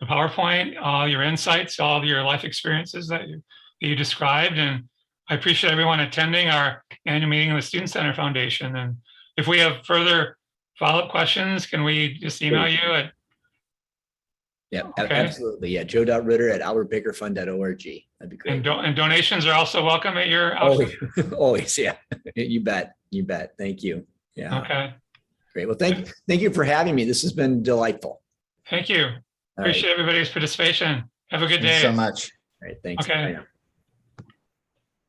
Speaker 1: PowerPoint, all your insights, all of your life experiences that you described, and I appreciate everyone attending our annual meeting of the Student Center Foundation. And if we have further follow-up questions, can we just email you at?
Speaker 4: Yeah,
Speaker 1: okay.
Speaker 4: Absolutely. Yeah, joe.ritter@albertbakerfund.org. That'd be great.
Speaker 1: And donations are also welcome at your
Speaker 4: always, yeah. You bet. Thank you. Yeah.
Speaker 1: Okay.
Speaker 4: Great. Well, thank you for having me. This has been delightful.
Speaker 1: Thank you. Appreciate everybody's participation. Have a good day.
Speaker 3: Thanks so much.
Speaker 4: All right. Thanks.
Speaker 1: Okay.
Speaker 4: Bye now.